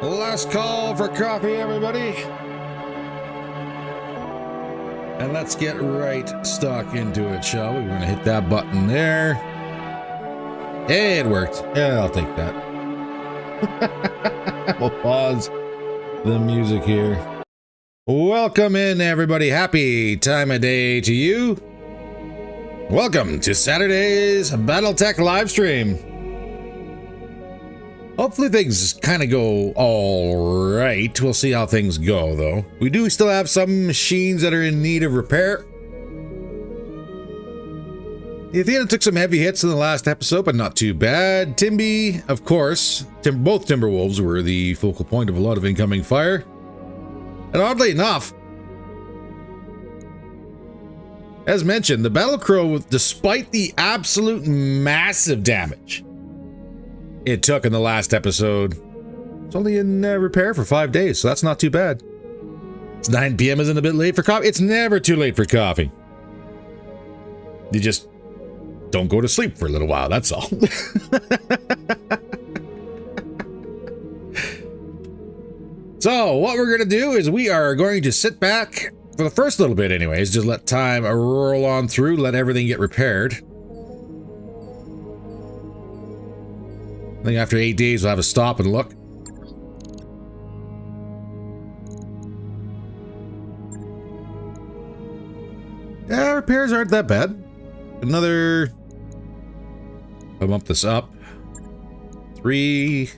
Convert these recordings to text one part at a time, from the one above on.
Last call for coffee, everybody. And let's get right stuck into it, shall we? We're going to hit that button there. Hey, it worked. Yeah, I'll take that. We'll pause the music here. Welcome in, everybody. Happy time of day to you. Welcome to Saturday's BattleTech Livestream. Hopefully things kind of go all right. We'll see how things go, though. We do still have some machines that are in need of repair. The Athena took some heavy hits in the last episode, but not too bad. Timby, of course. Both Timberwolves were the focal point of a lot of incoming fire. And oddly enough, as mentioned, the Battle Crow, despite the absolute massive damage it took in the last episode, it's only in repair for 5 days, so that's not too bad. It's 9 p.m. Isn't a bit late for coffee? It's never too late for coffee. You just don't go to sleep for a little while, that's all. So, what we're going to do is we are going to sit back, for the first little bit anyways, just let time roll on through, let everything get repaired. I think after 8 days we'll have a stop and look. Yeah, repairs aren't that bad. Another... I'll bump this up. 3...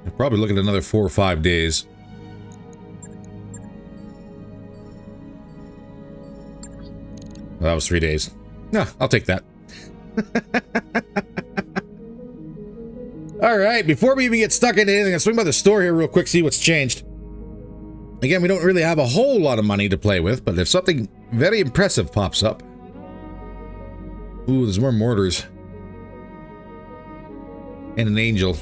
I'll probably look at another 4 or 5 days. Well, that was 3 days. No, I'll take that. All right, before we even get stuck into anything, I'll swing by the store here real quick, see what's changed. Again, we don't really have a whole lot of money to play with, but if something very impressive pops up... Ooh, there's more mortars. And an angel.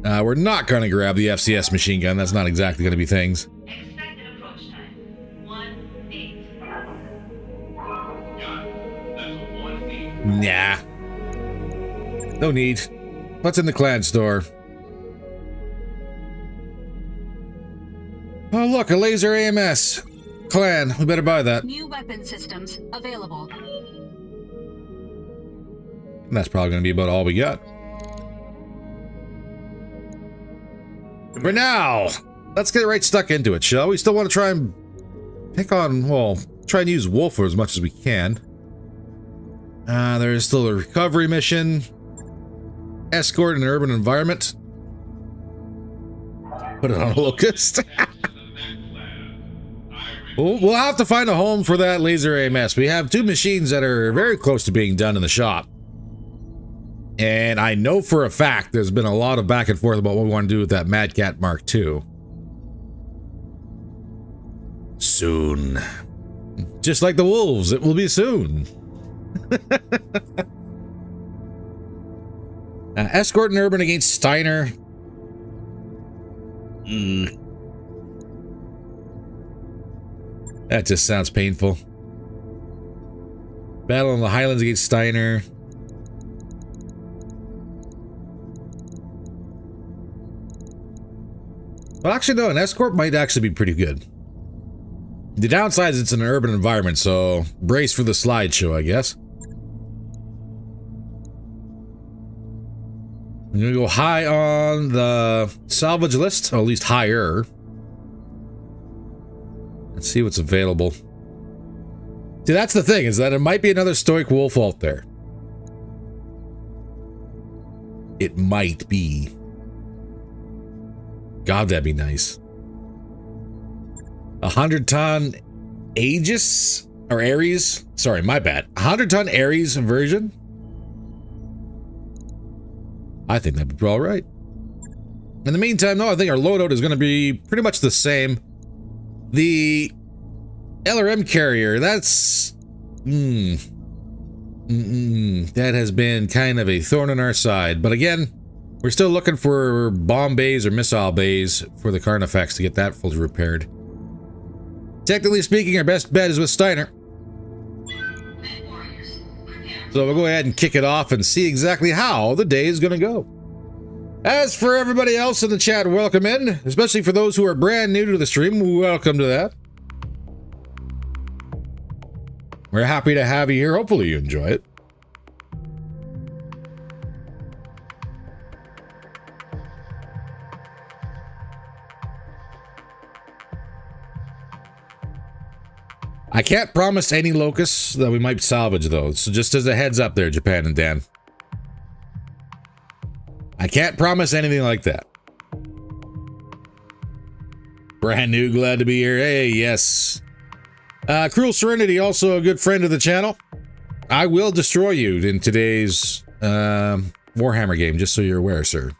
We're not going to grab the FCS machine gun. That's not exactly going to be things. Expected approach time, 1-8. Nah. No need. What's in the clan store? Oh, look, a laser AMS. Clan, we better buy that. New weapon systems available. And that's probably going to be about all we got. For now, let's get right stuck into it, shall we? Still want to try and pick on, well, try and use Wolfer as much as we can. There's still a recovery mission. Escort in an urban environment. Put it on a locust. We'll have to find a home for that laser AMS. We have 2 machines that are very close to being done in the shop. And I know for a fact there's been a lot of back and forth about what we want to do with that Mad Cat Mark II. Soon. Just like the wolves, it will be soon. Escort and Urban against Steiner. That just sounds painful. Battle in the Highlands against Steiner. Well, actually, no, an escort might actually be pretty good. The downside is it's in an urban environment, so brace for the slideshow, I guess. I'm gonna go high on the salvage list, or at least higher. Let's see what's available. See, that's the thing, is that it might be another Stoic Wolf out there. It might be. God, that'd be nice. 100-ton Aegis or Ares. Sorry, my bad. 100-ton Ares version. I think that'd be all right. In the meantime, though, I think our loadout is going to be pretty much the same. The LRM carrier, that's... that has been kind of a thorn in our side. But again, we're still looking for bomb bays or missile bays for the Carnifex to get that fully repaired. Technically speaking, our best bet is with Steiner. So we'll go ahead and kick it off and see exactly how the day is going to go. As for everybody else in the chat, welcome in, especially for those who are brand new to the stream. Welcome to that. We're happy to have you here. Hopefully you enjoy it. I can't promise any locusts that we might salvage those. So just as a heads up there, Japan and Dan. I can't promise anything like that. Brand new, glad to be here. Hey, yes. Cruel Serenity, also a good friend of the channel. I will destroy you in today's Warhammer game, just so you're aware, sir.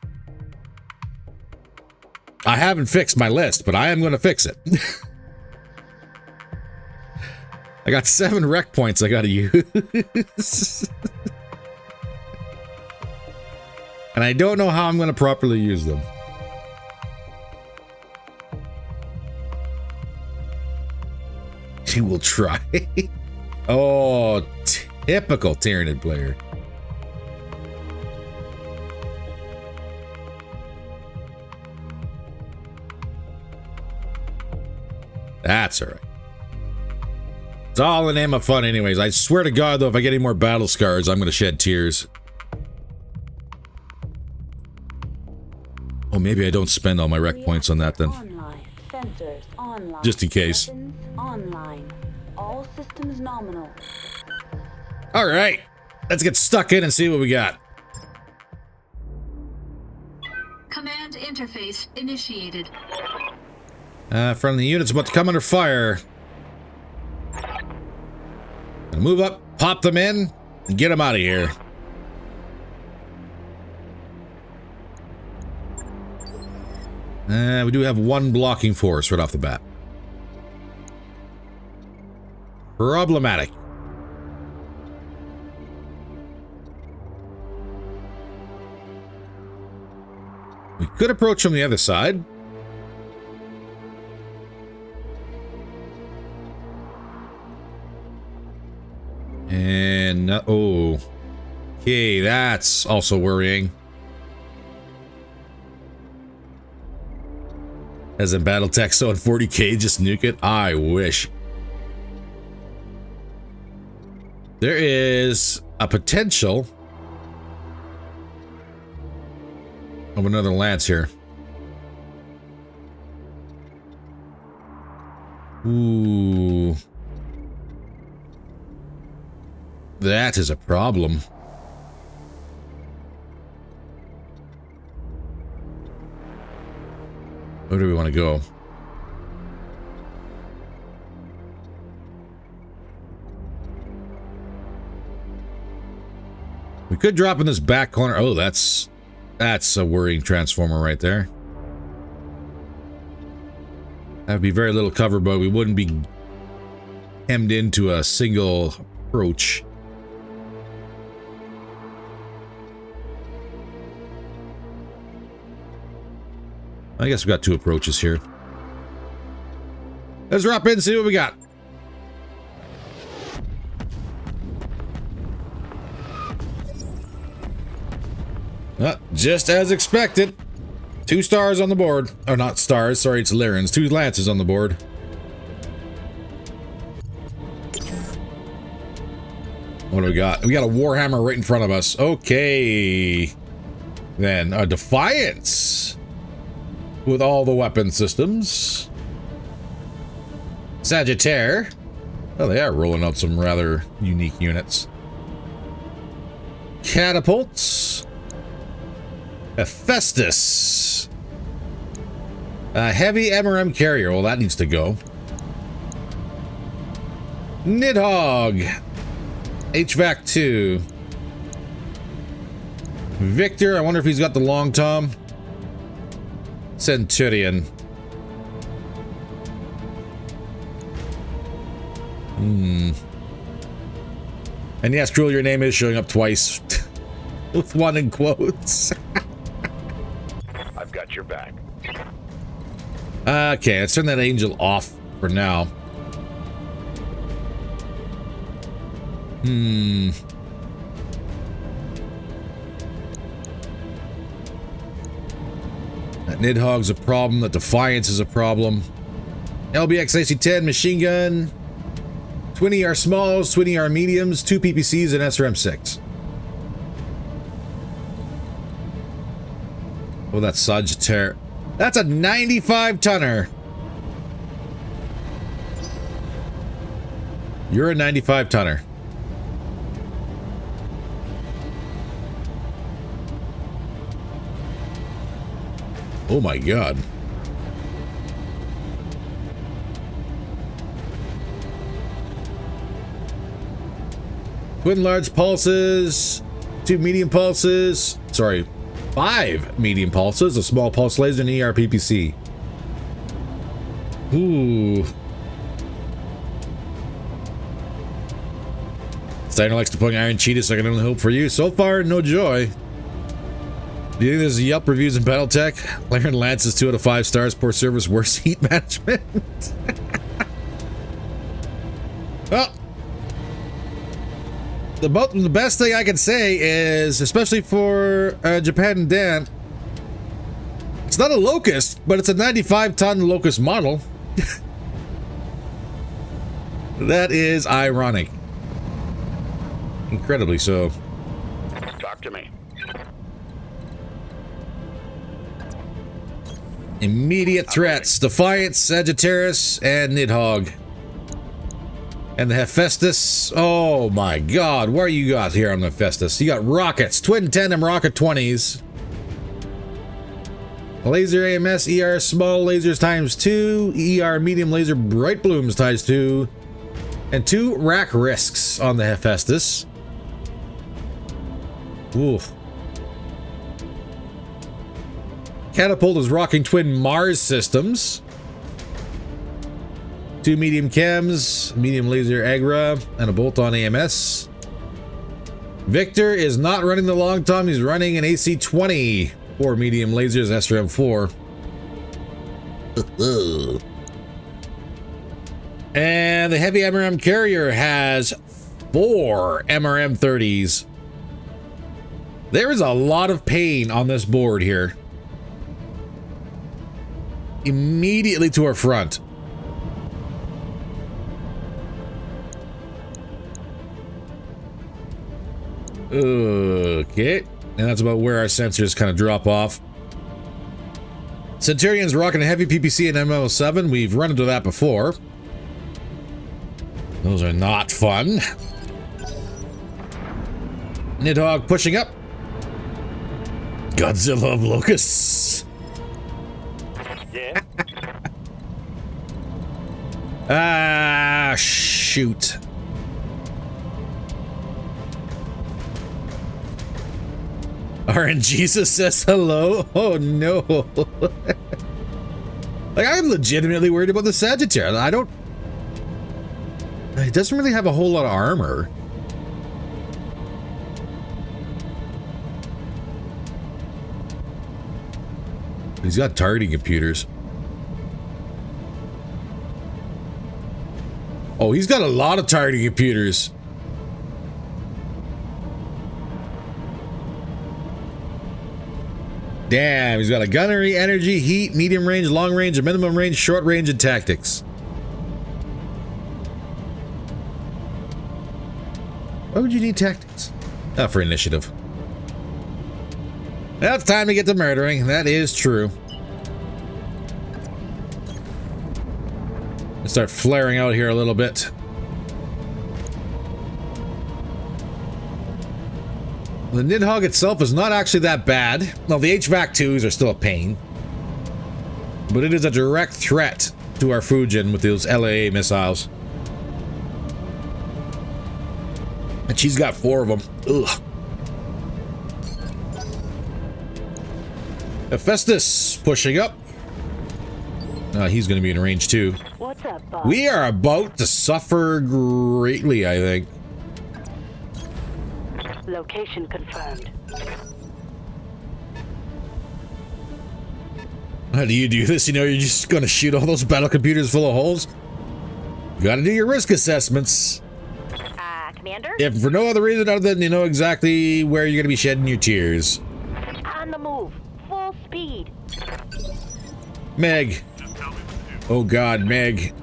I haven't fixed my list, but I am going to fix it. I got 7 rec points I gotta use. And I don't know how I'm gonna properly use them. She will try. Oh, typical Tyranid player. That's alright. It's all in the name of fun anyways. I swear to God, though, if I get any more battle scars, I'm going to shed tears. Oh, maybe I don't spend all my rec points on that then. Online. Sensors online. Just in case. Weapons online. All systems nominal. All right. Let's get stuck in and see what we got. Command interface initiated. Friendly units about to come under fire. Gonna move up, pop them in, and get them out of here. We do have 1 blocking force right off the bat. Problematic. We could approach from the other side. And, oh, okay, that's also worrying. As in BattleTech, so in 40k, just nuke it? I wish. There is a potential of another lance here. Ooh. That is a problem. Where do we want to go? We could drop in this back corner. Oh, that's a worrying transformer right there. That would be very little cover, but we wouldn't be hemmed into a single approach. I guess we got 2 approaches here. Let's drop in and see what we got. Just as expected. 2 stars on the board. Oh, not stars. Sorry, it's Lyrans. 2 lances on the board. What do we got? We got a Warhammer right in front of us. Okay. Then a Defiance. With all the weapon systems. Sagittaire. Oh, they are rolling out some rather unique units. Catapults. Hephaestus. A heavy MRM carrier. Well, that needs to go. Nidhogg. HVAC 2. Victor. I wonder if he's got the long tom. Centurion. And yes, Cruel, your name is showing up twice. With 1 in quotes. I've got your back. Okay, let's turn that angel off for now. That Nidhogg's a problem. That Defiance is a problem. LBX AC-10 machine gun. 20 are smalls, 20 are mediums, 2 PPCs, and SRM-6. Oh, that's Sagittarius. That's a 95-tonner. You're a 95-tonner. Oh my God. Twin large pulses, 2 medium pulses, sorry, 5 medium pulses, a small pulse laser, and ER PPC. Ooh. Steiner likes deploying Iron Cheetah, so I can only hope for you. So far, no joy. Do you think there's Yelp reviews in BattleTech? Laren Lance is 2 out of 5 stars. Poor service, worse heat management. Well, the best thing I can say is, especially for Japan and Dan, it's not a Locust, but it's a 95-ton Locust model. That is ironic. Incredibly so. Talk to me. Immediate threats: Defiance, Sagittarius, and Nidhogg. And the Hephaestus. Oh my God, what you got here on the Hephaestus? You got rockets, twin tandem rocket 20s. Laser AMS, ER small lasers times 2, ER medium laser bright blooms times 2, and 2 rack risks on the Hephaestus. Oof. Catapult is rocking twin Mars systems. 2 medium chems, medium laser Agra, and a bolt-on AMS. Victor is not running the long tom, he's running an AC-20. 4 medium lasers, SRM-4. And the heavy MRM carrier has 4 MRM-30s. There is a lot of pain on this board here. Immediately to our front. Okay, and that's about where our sensors kind of drop off. Centurion's rocking a heavy PPC and ML7. We've run into that before. Those are not fun. Nidhogg pushing up. Godzilla of Locusts. Yeah. Ah, shoot. RNGesus says hello. Oh no. Like, I'm legitimately worried about the Sagittarius. He doesn't really have a whole lot of armor. He's got targeting computers. Oh, he's got a lot of targeting computers. Damn, he's got a gunnery, energy, heat, medium range, long range, minimum range, short range, and tactics. Why would you need tactics? Not for initiative. Now it's time to get to murdering. That is true. Let's start flaring out here a little bit. The Nidhogg itself is not actually that bad. Well, the HVAC 2s are still a pain. But it is a direct threat to our Fujin with those LAA missiles. And she's got 4 of them. Ugh. Hephaestus pushing up. He's going to be in range too. What's up, boss? We are about to suffer greatly, I think. Location confirmed. How do you do this? You know, you're just going to shoot all those battle computers full of holes? You got to do your risk assessments. Commander? If for no other reason other than you know exactly where you're going to be shedding your tears. On the move. Full speed. Meg. Oh God, Meg.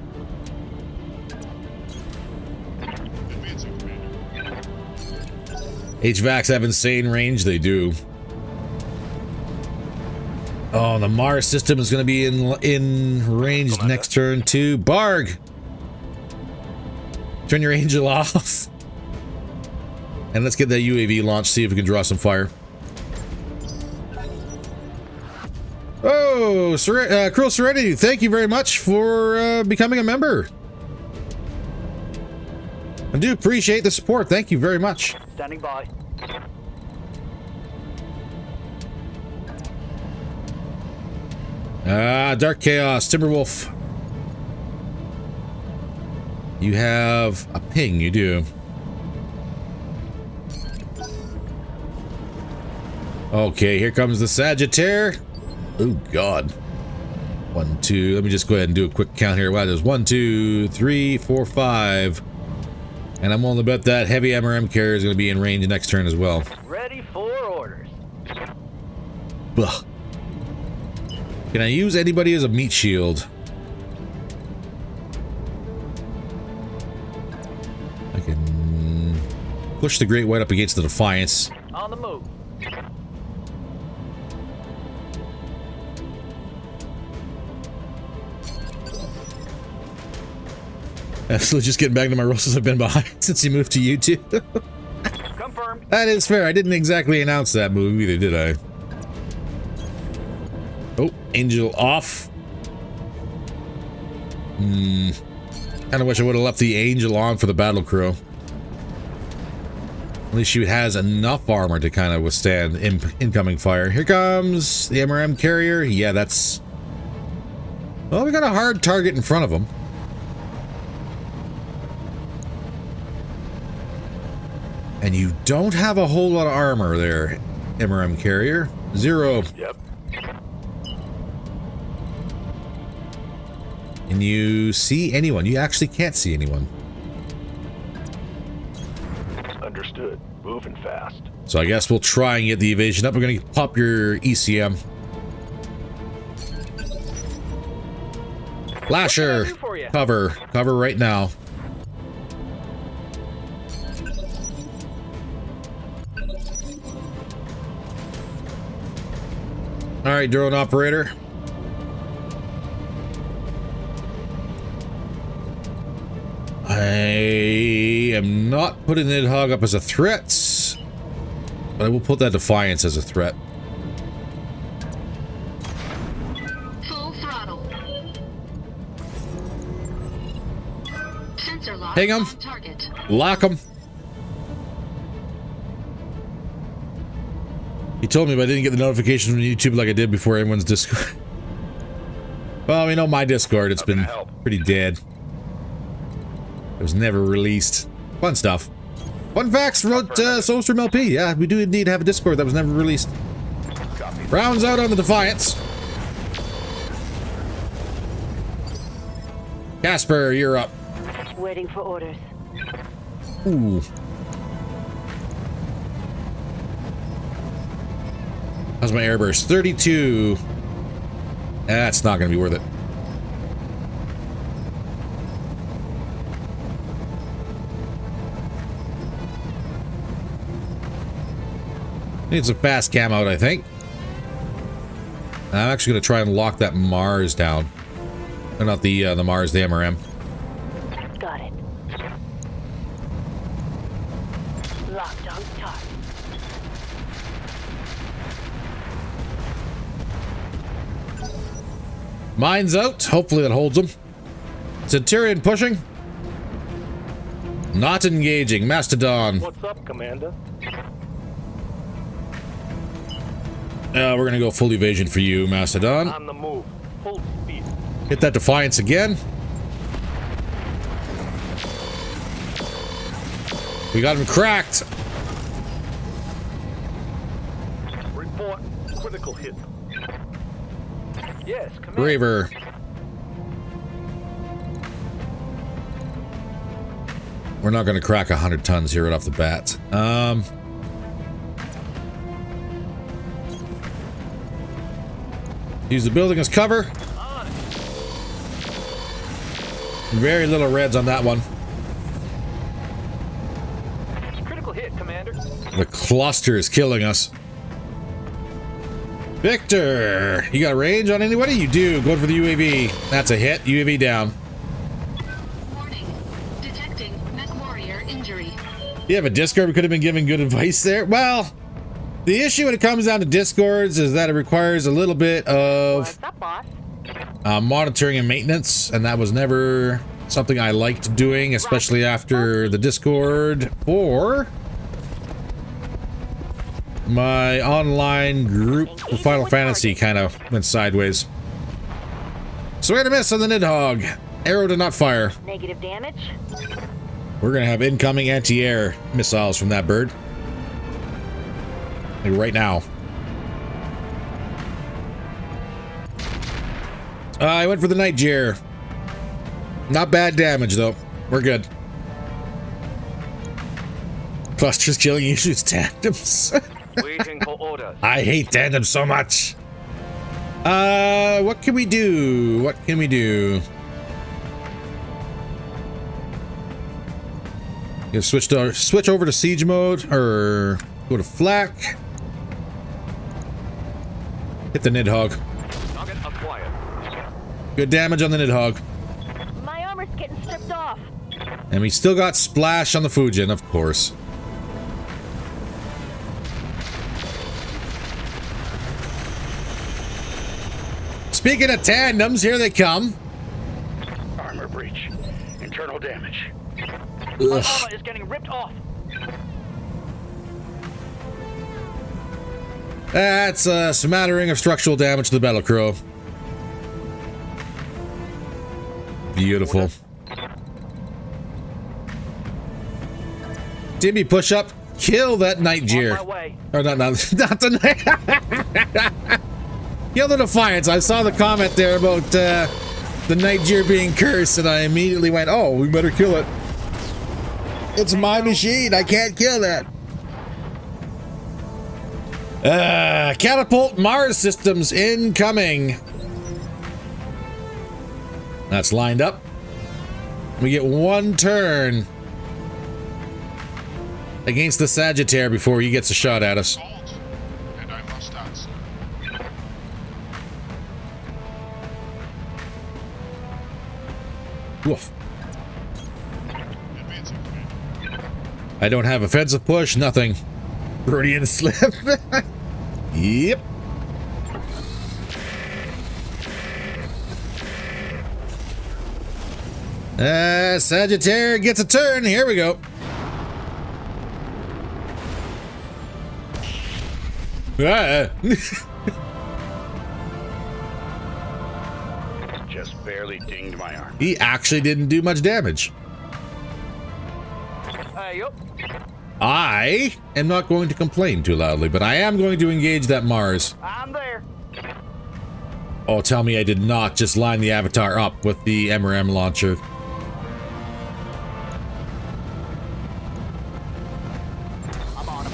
HVACs have insane range. They do. Oh, the Mars system is going to be in range next turn too. Barg. Turn your Angel off. And let's get that UAV launched, see if we can draw some fire. Oh, Cruel Serenity, thank you very much for becoming a member. I do appreciate the support. Thank you very much. Standing by. Dark Chaos, Timberwolf. You have a ping, you do. Okay, here comes the Sagittaire. Oh, God. 1, 2. Let me just go ahead and do a quick count here. Wow, there's 1, 2, 3, 4, 5. And I'm willing to bet that heavy MRM carrier is going to be in range next turn as well. Ready for orders. Ugh. Can I use anybody as a meat shield? I can push the Great White up against the Defiance. On the move. So just getting back to my roles I've been behind since you moved to YouTube. Confirmed. That is fair. I didn't exactly announce that move either, did I? Oh, Angel off. Kind of wish I would have left the Angel on for the Battle Crow. At least she has enough armor to kind of withstand incoming fire. Here comes the MRM carrier. Yeah, that's... Well, we got a hard target in front of him. And you don't have a whole lot of armor there, MRM carrier. 0. Yep. Can you see anyone? You actually can't see anyone. Understood. Moving fast. So I guess we'll try and get the evasion up. We're going to pop your ECM. Lasher, cover right now. All right, drone operator. I am not putting the Nidhogg up as a threat, but I will put that Defiance as a threat. Full throttle. Sensor lock Hang 'em. on target. Lock him. He told me, but I didn't get the notifications from YouTube like I did before everyone's Discord. Well, you know, my Discord, it's been pretty dead. It was never released. Fun stuff. Fun facts wrote Soulstream LP. Yeah, we do indeed have a Discord that was never released. Rounds out on the Defiance. Casper, you're up. Waiting for orders. Ooh. How's my airburst? 32. That's not going to be worth it. Needs a fast cam out, I think. I'm actually going to try and lock that Mars down. Or not the Mars, the MRM. Got it. Locked on target. Mine's out. Hopefully that holds him. Centurion pushing. Not engaging. Mastodon. What's up, Commander? We're going to go full evasion for you, Mastodon. On the move. Full speed. Hit that Defiance again. We got him cracked. Report. Critical hit. Yes, Commander. Braver. We're not going to crack 100 tons here right off the bat. Use the building as cover. On Very little reds on that one. Critical hit, Commander. The cluster is killing us. Victor, you got range on anybody? You do. Going for the UAV. That's a hit. UAV down. Warning. Detecting mech warrior injury. You have a Discord. We could have been giving good advice there. Well, the issue when it comes down to Discords is that it requires a little bit of What's up, boss? monitoring and maintenance, and that was never something I liked doing, especially after the Discord or my online group for Final Fantasy kind of went sideways. So we had a miss on the Nidhogg. Arrow did not fire. Negative damage. We're gonna have incoming anti-air missiles from that bird. Like right now. I went for the Night Gyre. Not bad damage though. We're good. Clusters killing you use tandems. Waiting for orders. I hate tandems so much. What can we do? What can we do? You switch over to siege mode or go to flak. Hit the Nidhogg. Target acquired. Good damage on the Nidhogg. My armor's getting stripped off. And we still got splash on the Fujin, of course. Speaking of tandems, here they come. Armor breach. Internal damage. My armor is getting ripped off. That's a smattering of structural damage to the Battlecrow. Beautiful. Timmy, push up. Kill that Night Gyre. On my way. Or not the Night. Kill the Defiance. I saw the comment there about the Night Gyre being cursed, and I immediately went, oh, we better kill it. It's my machine. I can't kill that. Catapult Mars systems incoming. That's lined up. We get one turn against the Sagittaire before he gets a shot at us. And I must answer. Woof. I don't have offensive push, nothing. Freudian slip. Yep. Sagittaire gets a turn. Here we go. Just barely dinged my arm. He actually didn't do much damage. Yup. I am not going to complain too loudly, but I am going to engage that Mars. I'm there. Oh, tell me I did not just line the Avatar up with the MRM launcher. I'm on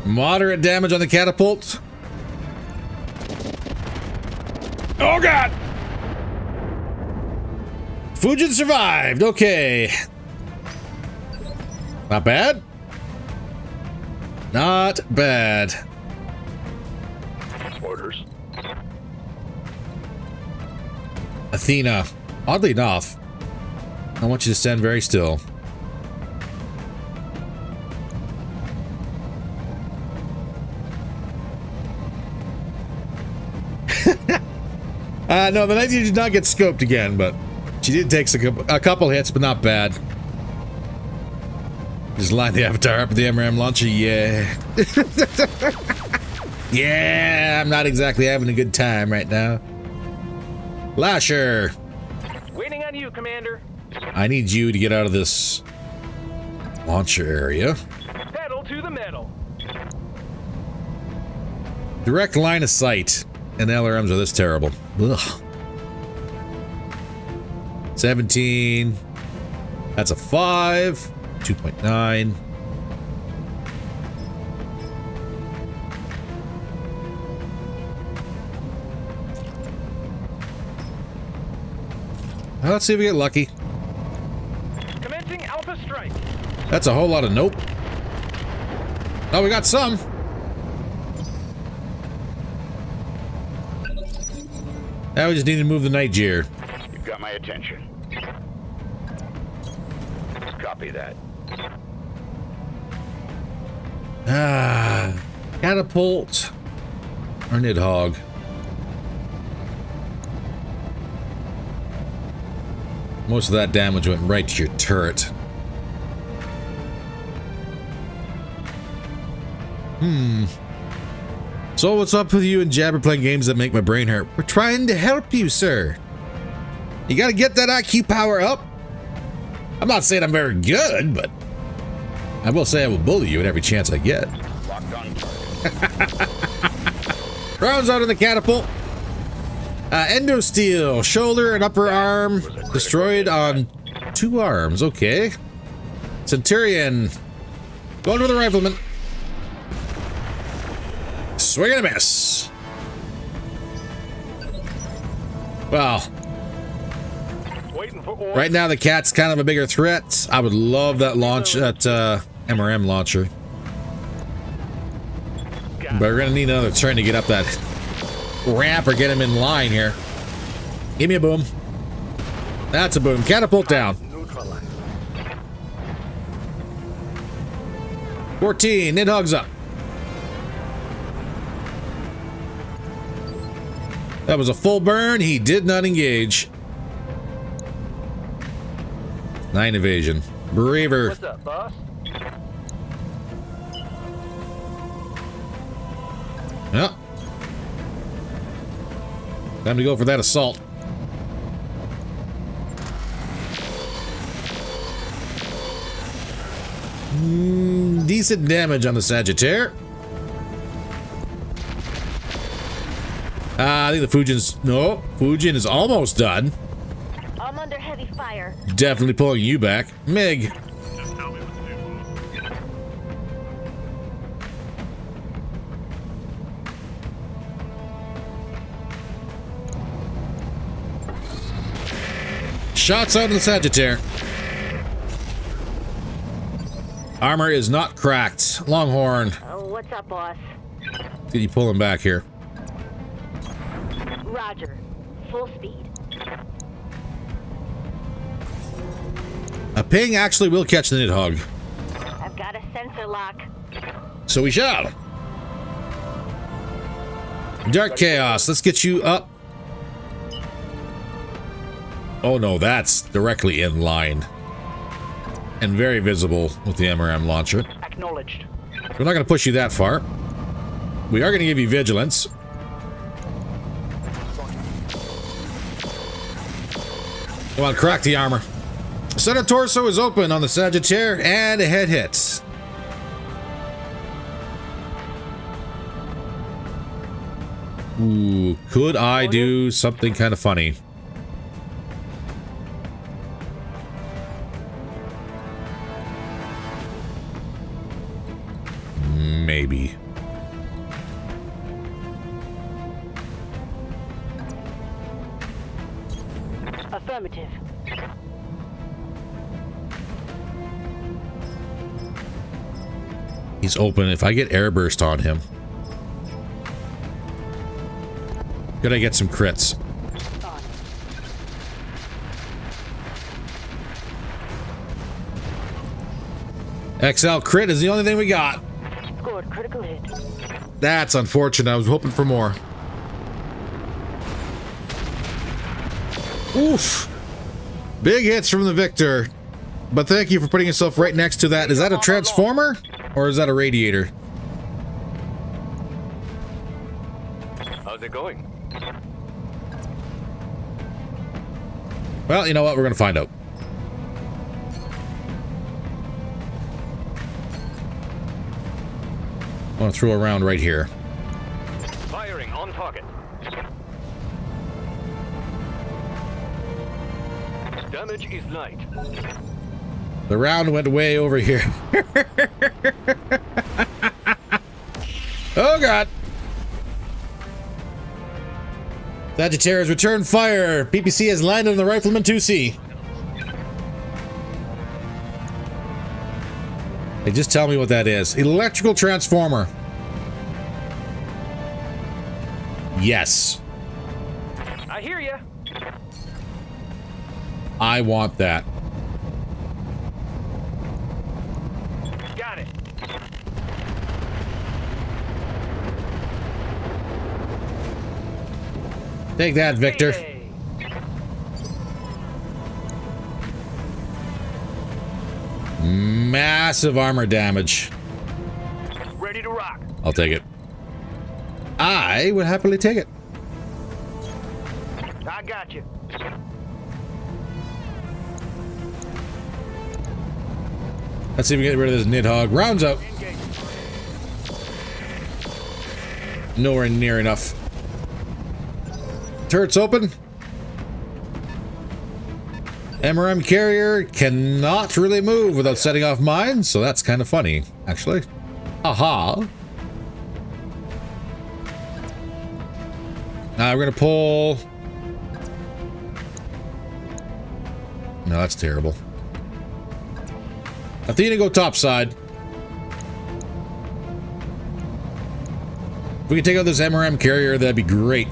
him. Moderate damage on the catapult. Oh, God! Fujin survived. Okay. Not bad. Not bad. Orders. Athena. Oddly enough, I want you to stand very still. No, the Night Gyre did not get scoped again, but she did take a couple hits, but not bad. Just line the Avatar up with the MRM launcher, yeah. Yeah, I'm not exactly having a good time right now. Lasher, Waiting on you, Commander. I need you to get out of this launcher area. Pedal to the metal. Direct line of sight, and the LRMs are this terrible. Ugh. 17. That's a 5. 2.9. Well, let's see if we get lucky. Commencing Alpha Strike. That's a whole lot of nope. Oh, we got some. Now we just need to move the night gear. You've got my attention. Copy that. Catapult or Nidhogg. Most of that damage went right to your turret. So what's up with you and Jabber playing games that make my brain hurt? We're trying to help you, sir. You gotta get that IQ power up. I'm not saying I'm very good, but I will say I will bully you at every chance I get. Locked on target. Rounds out of the catapult. Endosteel, shoulder and upper arm destroyed on 2 arms. Okay. Centurion. Going for the rifleman. Swing and a miss. Well, Waiting for orders. right now the cat's kind of a bigger threat. I would love that launch, that MRM launcher. But we're gonna need another turn to get up that ramp or get him in line here. Give me a boom. That's a boom. Catapult down. 14. Nidhogg's up. That was a full burn. He did not engage. 9 evasion. Braver. What's up, boss? Yep. Time to go for that assault. Decent damage on the Sagittaire. I think the Fujin's... No, Fujin is almost done. I'm under heavy fire. Definitely pulling you back. Mig. Shots out of the Sagittaire. Armor is not cracked. Longhorn. Oh, what's up, boss? Can you pull him back here? Roger. Full speed. A ping actually will catch the Nidhogg. I've got a sensor lock. So we shall. Dark Chaos, let's get you up. Oh no, that's directly in line. And very visible with the MRM launcher. Acknowledged. We're not going to push you that far. We are going to give you vigilance. Come on, crack the armor. Center torso is open on the Sagittaire and a head hit. Ooh, could I do something kind of funny? Maybe. Affirmative. He's open. If I get airburst on him, could I get some crits? XL crit is the only thing we got. Scored critical hit. That's unfortunate. I was hoping for more. Oof. Big hits from the Victor. But thank you for putting yourself right next to that. Is that a transformer? Or is that a radiator? How's it going? Well, you know what? We're going to find out. I want to throw a round right here. Firing on target. Damage is light. The round went way over here. Oh, God. Sagittarius, return fire. PPC has landed on the Rifleman 2C. Hey, just tell me what that is. Electrical transformer. Yes. I hear ya. I want that. Got it. Take that, Victor. Hey. Massive armor damage. Ready to rock. I'll take it. I would happily take it. I got you. Let's see if we get rid of this Nidhogg. Rounds out. Engage. Nowhere near enough. Turret's open. MRM carrier cannot really move without setting off mines, so that's kind of funny, actually. Aha. Now we're gonna pull. No, that's terrible. Athena, go topside. If we can take out this MRM carrier, that'd be great.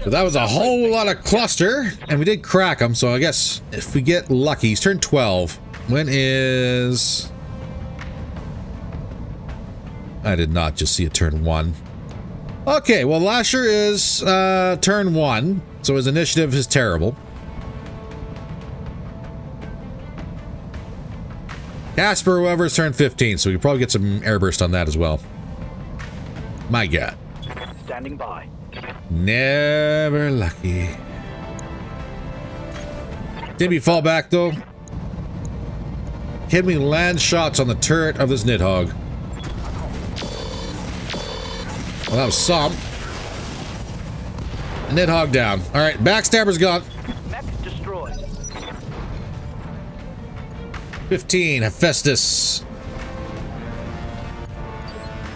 So that was a whole lot of cluster, and we did crack him, so I guess if we get lucky, he's turned 12. When is... I did not just see a turn 1. Okay, well, Lasher is turn 1, so his initiative is terrible. Casper, however, is turn 15, so we could probably get some airburst on that as well. My God. Standing by. Never lucky. Did we fall back, though? Can we land shots on the turret of this Nidhogg? Well, that was some. Nidhogg down. All right, backstabber's gone. Mech destroyed. 15, Hephaestus.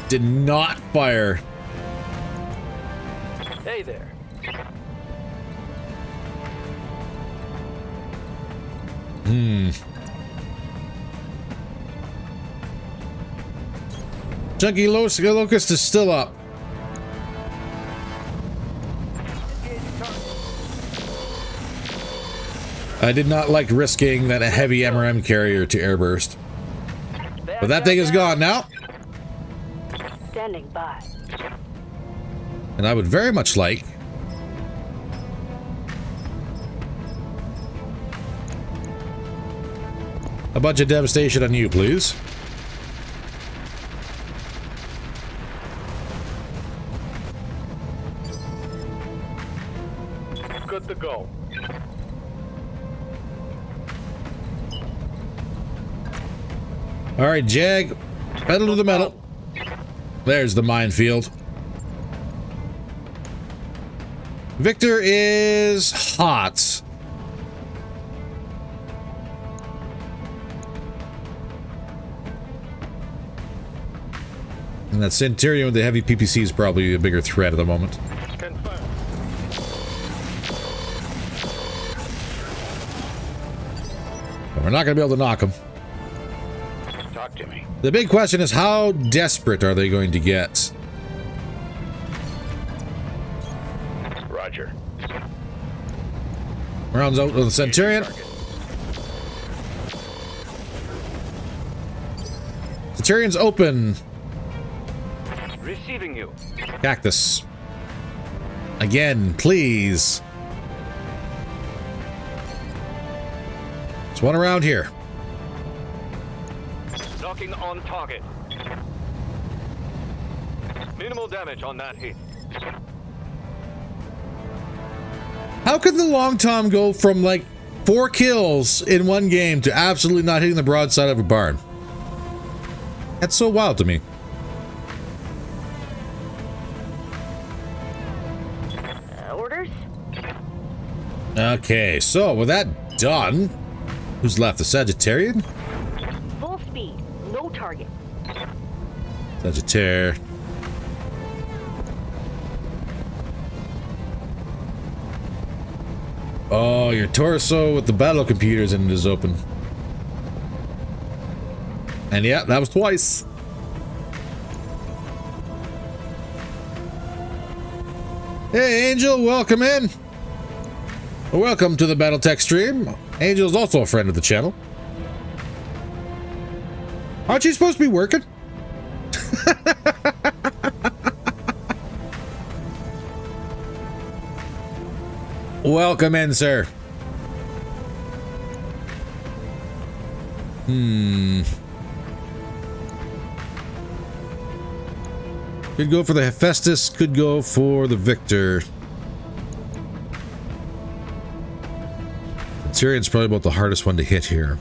Did not fire. Hey there. Chunky Locust is still up. I did not like risking that heavy MRM carrier to airburst. But that thing is gone now. Standing by. And I would very much like a bunch of devastation on you, please. Good to go. All right, Jag, pedal to the metal. There's the minefield. Victor is hot. And that Centurion with the heavy PPC is probably a bigger threat at the moment. Confirmed. But we're not going to be able to knock him. Talk to me. The big question is, how desperate are they going to get? Roger. Rounds out with the Centurion. Centurion's open. Receiving you. Cactus. Again, please. There's one around here. Knocking on target. Minimal damage on that hit. How could the Long Tom go from like 4 kills in one game to absolutely not hitting the broadside of a barn? That's so wild to me. Orders? Okay, so with that done, who's left? The Sagittarian? Full speed. No target. Sagittaire. Oh, your torso with the battle computers in it is open. And yeah, that was twice. Hey, Angel, welcome in. Welcome to the BattleTech stream. Angel is also a friend of the channel. Aren't you supposed to be working? Welcome in, sir. Could go for the Hephaestus, could go for the Victor. Tyrion's probably about the hardest one to hit here.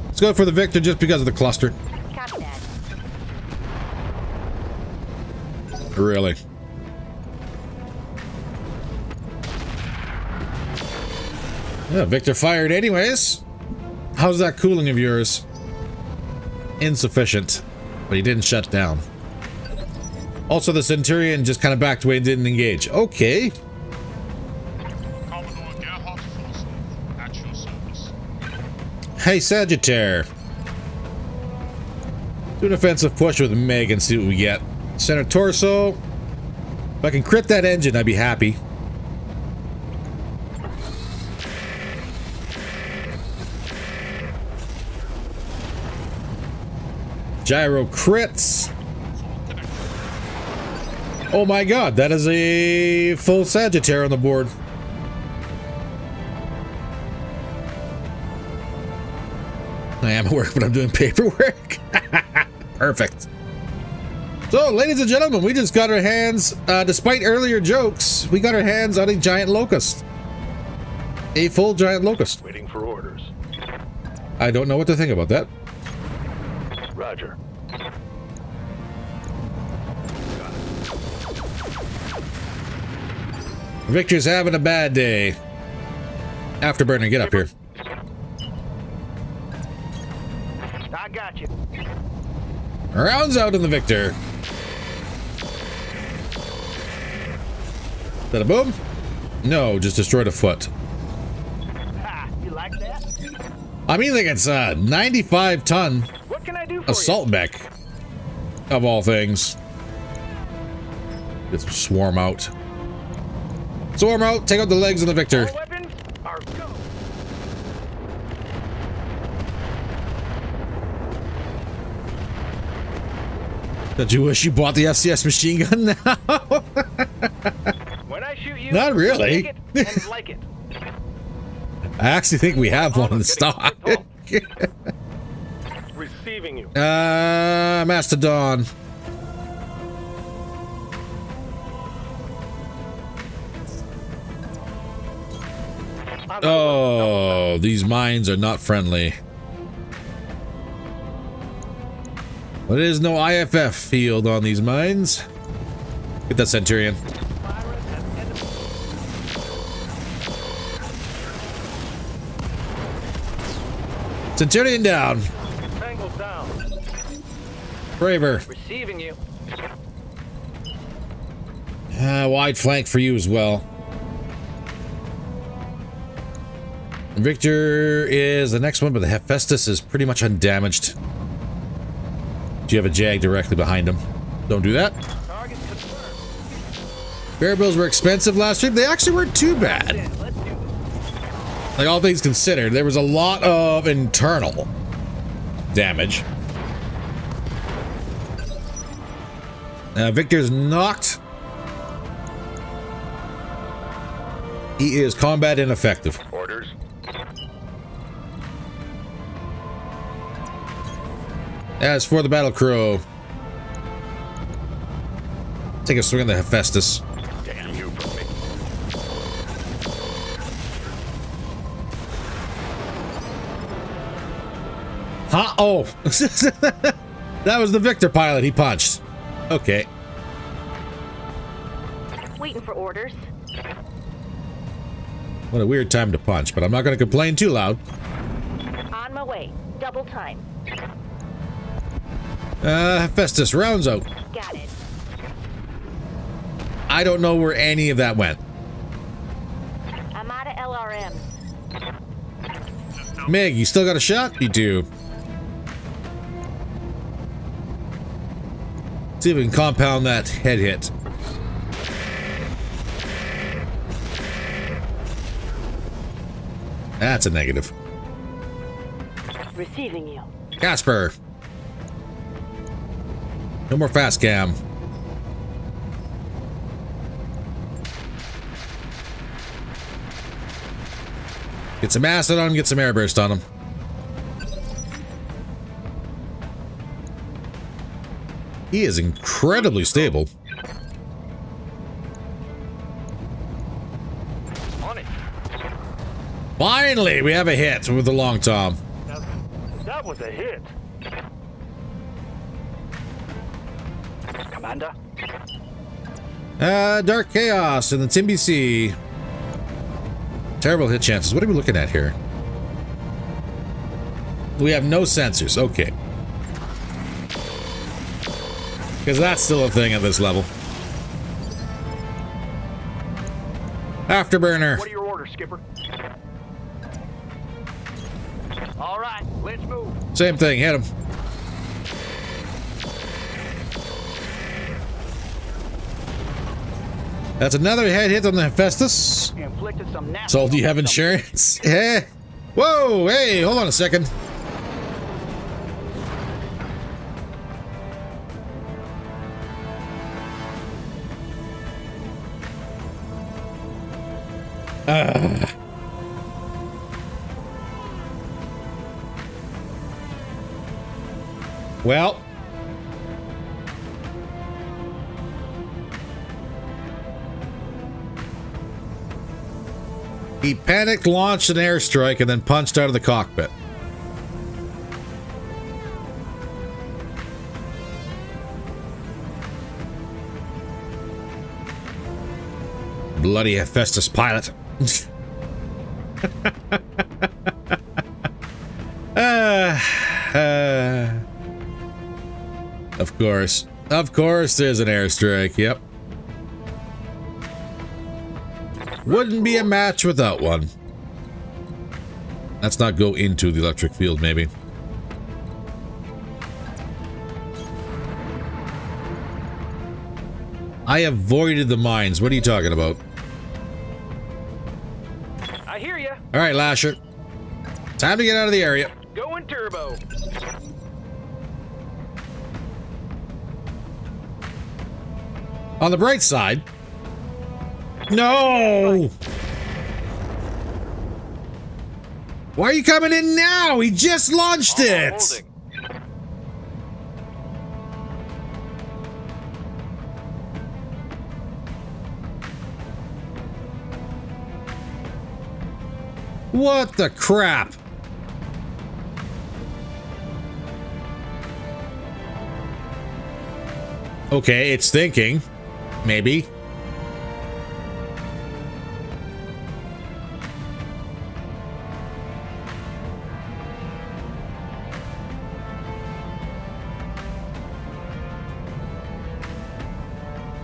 Let's go for the Victor just because of the cluster. Copy that. Really? Yeah, Victor fired anyways. How's that cooling of yours? Insufficient, but he didn't shut down. Also, the Centurion just kind of backed away and didn't engage. Okay. Hey, Sagittaire. Do an offensive push with Meg and see what we get. Center torso. If I can crit that engine, I'd be happy. Gyro crits. Oh my god, that is a full Sagittaire on the board. I am at work, but I'm doing paperwork. Perfect. So, ladies and gentlemen, we just got our hands, despite earlier jokes, we got our hands on a giant locust. A full giant locust. Waiting for orders. I don't know what to think about that. Roger. Victor's having a bad day. Afterburner, get up here. I got you. Rounds out in the Victor. Is that a boom? No, just destroyed a foot. Ha! You like that? I mean, like it's a 95-ton What can I do for assault mech, of all things. Just swarm out. Swarm out, take out the legs of the Victor. you? All weapons are go. Don't you wish you bought the FCS machine gun now? When I shoot you, Not really. take it and like it. I actually think we have one in the stock. Receiving you. Mastodon. Oh, these mines are not friendly. But there is no IFF field on these mines. Get that Centurion. Centurion down. Tangled down. Braver. Receiving you. Wide flank for you as well. Victor is the next one, but the Hephaestus is pretty much undamaged. Do you have a Jag directly behind him? Don't do that. Target confirmed. Bear bills were expensive last year. They actually weren't too bad. Let's do this. Like, all things considered, there was a lot of internal damage. Victor's knocked. He is combat ineffective. Orders. As for the battle crow, take a swing at the Hephaestus. Damn you from me. Huh? Oh, that was the Victor pilot he punched. Okay. Waiting for orders. What a weird time to punch, but I'm not going to complain too loud. On my way. Double time. Festus, rounds out. Got it. I don't know where any of that went. I'm out of LRM. Meg, you still got a shot? You do. See if we can compound that head hit. That's a negative. Receiving you. Casper. No more fast cam. Get some acid on him, get some airburst on him. He is incredibly stable. On it. Finally, we have a hit with the long tom. That was a hit. Commander. Dark Chaos in the Timby Sea. Terrible hit chances. What are we looking at here? We have no sensors. Okay. Because that's still a thing at this level. Afterburner. What are your orders, Skipper? All right, let's move. Same thing. Hit him. That's another head hit on the Hephaestus. Inflicted some nasty. So do you have insurance? Yeah. Whoa, hey, hold on a second. Well. He panicked, launched an airstrike, and then punched out of the cockpit. Bloody Hephaestus pilot. Of course. Of course there's an airstrike, yep. Wouldn't be a match without one. Let's not go into the electric field, maybe. I avoided the mines. What are you talking about? I hear you. All right, Lasher. Time to get out of the area. Going turbo. On the bright side. No! Why are you coming in now? He just launched it! Holding. What the crap? Okay, it's thinking. Maybe.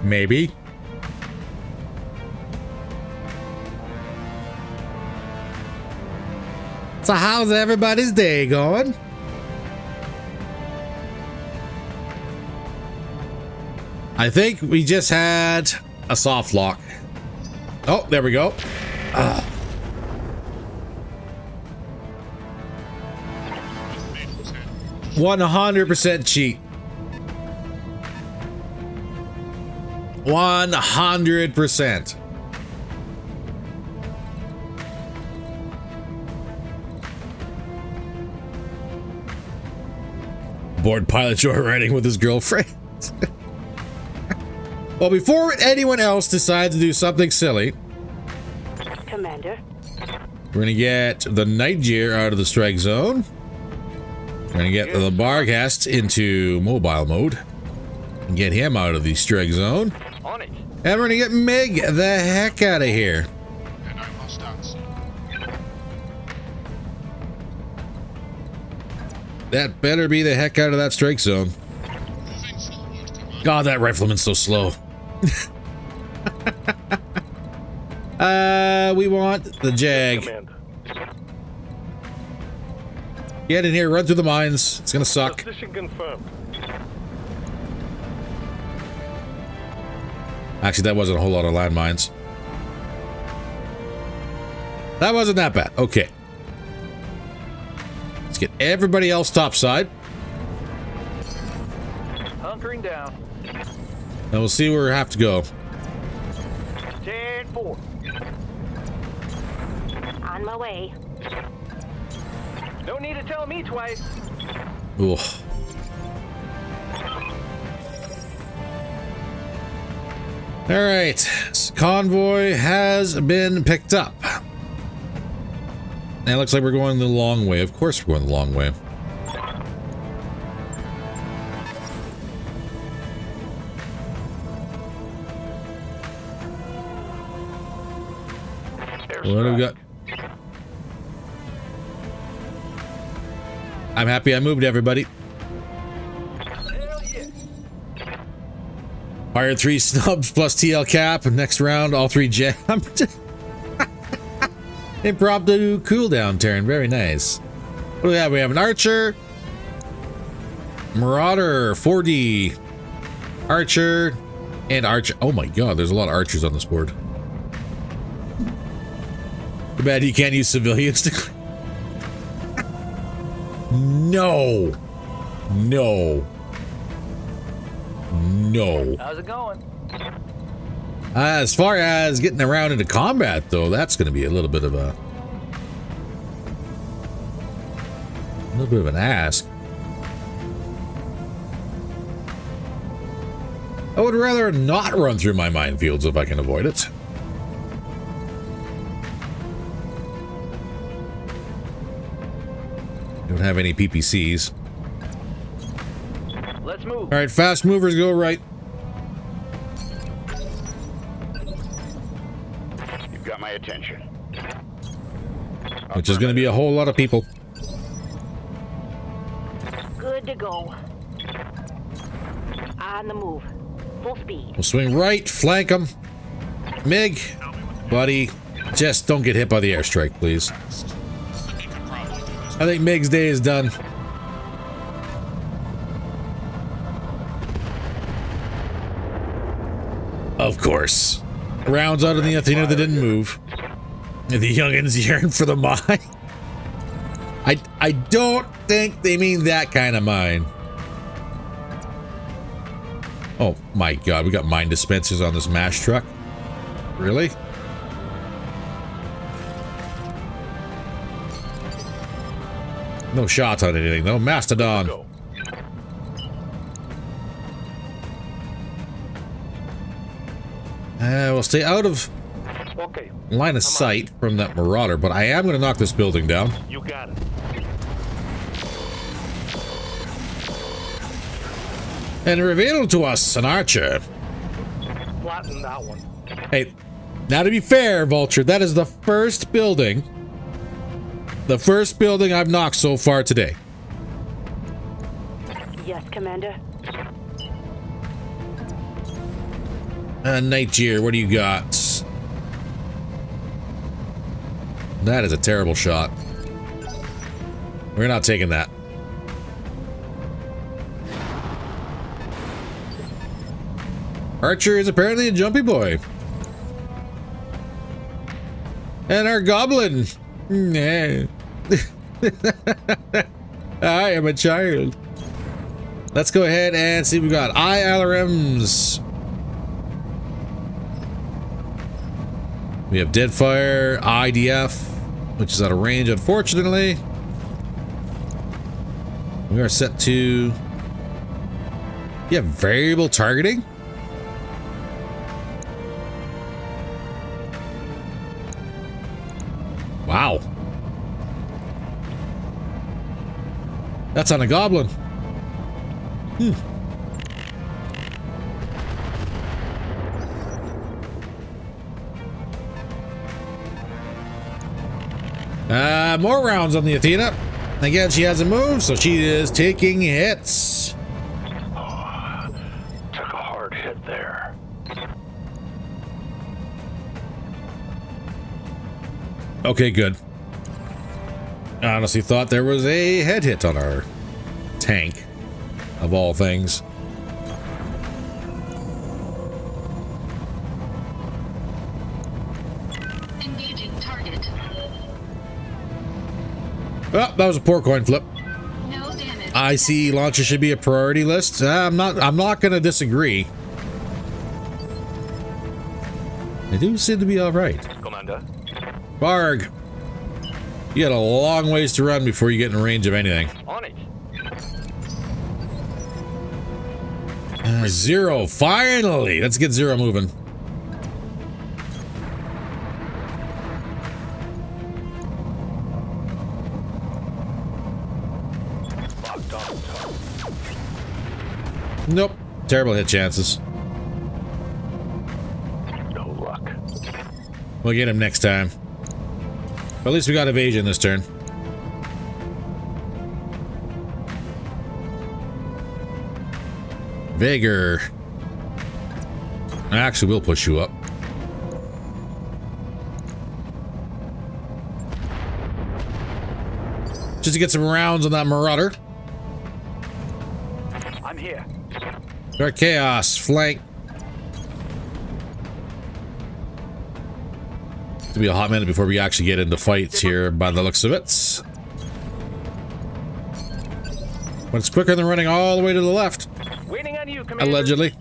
Maybe. So how's everybody's day going? I think we just had a soft lock. Oh, there we go. 100% cheat. 100%. Bored pilot joyriding with his girlfriend. Well, before anyone else decides to do something silly, Commander. we're gonna get the Niger out of the strike zone. We're gonna get the Barghast into mobile mode and get him out of the strike zone. On it. And we're gonna get Meg the heck out of here. That better be the heck out of that strike zone. God, that rifleman's so slow. We want the Jag. Commander. Get in here, run through the mines. It's gonna suck. Position confirmed. Actually, that wasn't a whole lot of landmines. That wasn't that bad. Okay. Let's get everybody else topside. Hunkering down. And we'll see where we have to go. 10-4. On my way. No need to tell me twice. Ooh. All right. Convoy has been picked up. And it looks like we're going the long way. Of course we're going the long way. What do we got? I'm happy I moved everybody. Hell yeah. Fired 3 snubs plus TL cap. Next round, all 3 jammed. Impromptu cooldown turn. Very nice. What do we have? We have an Archer. Marauder. 4D. Archer. And Archer. Oh my god, there's a lot of Archers on this board. Too bad you can't use civilians to... No. No. No. How's it going? As far as getting around into combat, though, that's going to be a little bit of an ask. I would rather not run through my minefields if I can avoid it. Don't have any PPCs. Let's move. All right, fast movers go right. You've got my attention. Which is going to be a whole lot of people. Good to go. On the move. Full speed. We'll swing right, flank them. Mig, buddy, just don't get hit by the airstrike, please. I think Mig's day is done. Of course. Rounds out of the Athena that didn't move. And the youngins yearn for the mine. I don't think they mean that kind of mine. Oh my god, we got mine dispensers on this MASH truck. Really? No shots on anything though. Mastodon. We'll stay out of Okay, line of sight from that Marauder, but I am going to knock this building down. you got it. And reveal to us an Archer. Flatten that one. Hey, now to be fair, Vulture, that is the first building. The first building I've knocked so far today. Yes, Commander. Nightjeer, what do you got? That is a terrible shot. We're not taking that. Archer is apparently a jumpy boy. And our goblin. Nah. I am a child. Let's go ahead and see what we got. ILRMs. We have Deadfire, IDF, which is out of range, unfortunately. We are set to... Yeah, variable targeting? Wow. That's on a goblin. More rounds on the Athena. Again, she hasn't moved, so she is taking hits. Took a Okay, good. I honestly thought there was a head hit on our tank, of all things. Engaging target. Well, that was a poor coin flip. No damage. IC launcher should be a priority list. I'm not going to disagree. They do seem to be all right. Commander. Barg, you got a long ways to run before you get in range of anything. On it. Zero, finally. Let's get Zero moving. Nope. Terrible hit chances. No luck. We'll get him next time. But at least we got evasion this turn. Vigor. Actually, we'll push you up. Just to get some rounds on that Marauder. I'm here. Dark Chaos, flank. It'll be a hot minute before we actually get into fights here by the looks of it. But it's quicker than running all the way to the left. Waiting on you, Commander. Allegedly.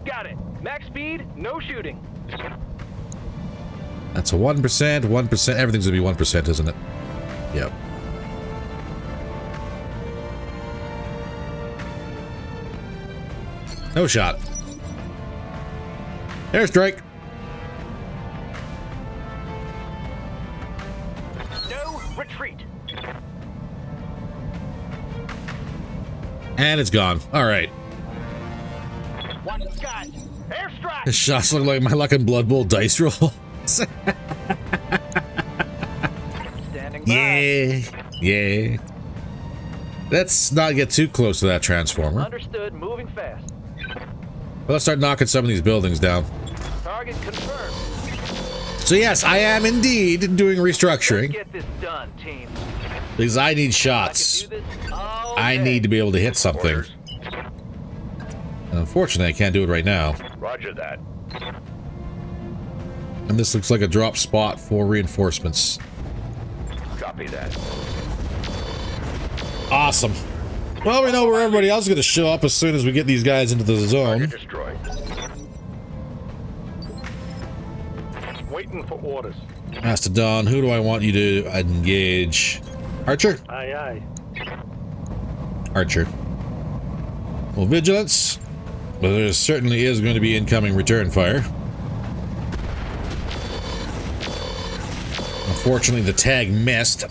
Got it. Max speed, no shooting. That's a 1%, 1%. Everything's gonna be 1%, isn't it? Yep. No shot. Airstrike. No retreat. And it's gone. All right. One got. Airstrike. This shots look like my Luck and Blood Bowl dice roll. Standing by. Yeah. Yeah. Let's not get too close to that transformer. Understood. Moving fast. But let's start knocking some of these buildings down. Target confirmed. So yes, I am indeed doing restructuring Get this done, team. because I need I shots. can do this all I day. need to be able to hit something. Orders. And unfortunately, I can't do it right now. Roger that. And this looks like a drop spot for reinforcements. Copy that. Awesome. Well, we know where everybody else is going to show up as soon as we get these guys into the Target zone. destroyed. Waiting for orders. Mastodon, who do I want you to engage? Archer? Aye, aye. Archer. Well, vigilance. But there certainly is going to be incoming return fire. Unfortunately, the tag missed.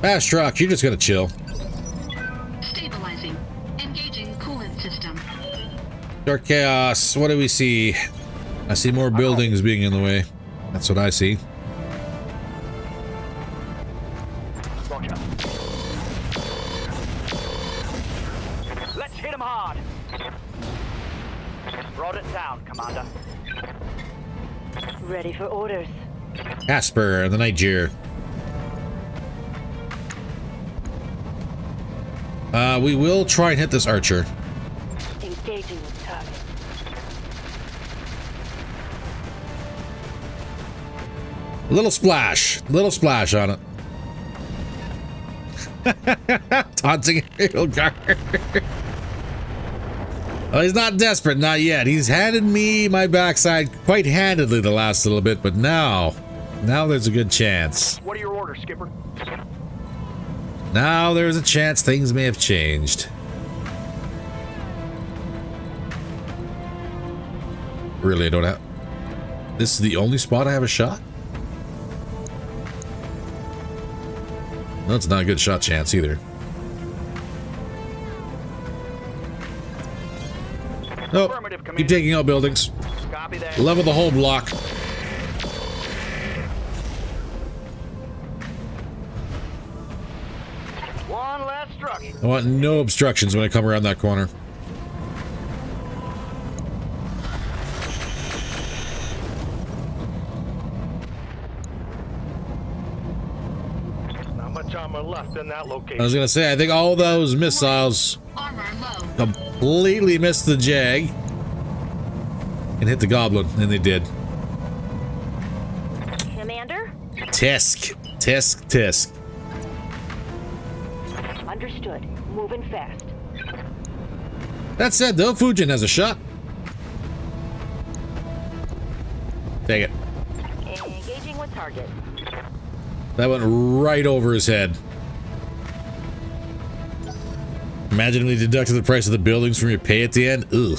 Fast truck, you're just gonna chill. Stabilizing. Engaging coolant system. Dark Chaos, what do we see? I see more buildings being in the way. That's what I see. Roger. Let's hit him hard. Brought it down, Commander. Ready for orders. Casper, the Niger. We will try and hit this archer. Engaging with target. Little splash on it. Taunting aerial guard. Well, he's not desperate, not yet. He's handed me my backside quite handedly the last little bit, but now there's a good chance. What are your orders, Skipper? Now there's a chance things may have changed. Really, I don't have... This is the only spot I have a shot? No, it's not a good shot chance either. Nope. Affirmative, Keep Commander. taking out buildings. Copy that. Level the whole block. One last structure. I want no obstructions when I come around that corner. in that location. I was gonna say, I think all those missiles Armor low. completely missed the Jag and hit the Goblin, and they did. Commander? Tisk, tisk, tisk. Understood. Moving fast. That said, though, Fujin has a shot. Take it. Engaging with target. That went right over his head. Imagine if they deducted the price of the buildings from your pay at the end. Ugh.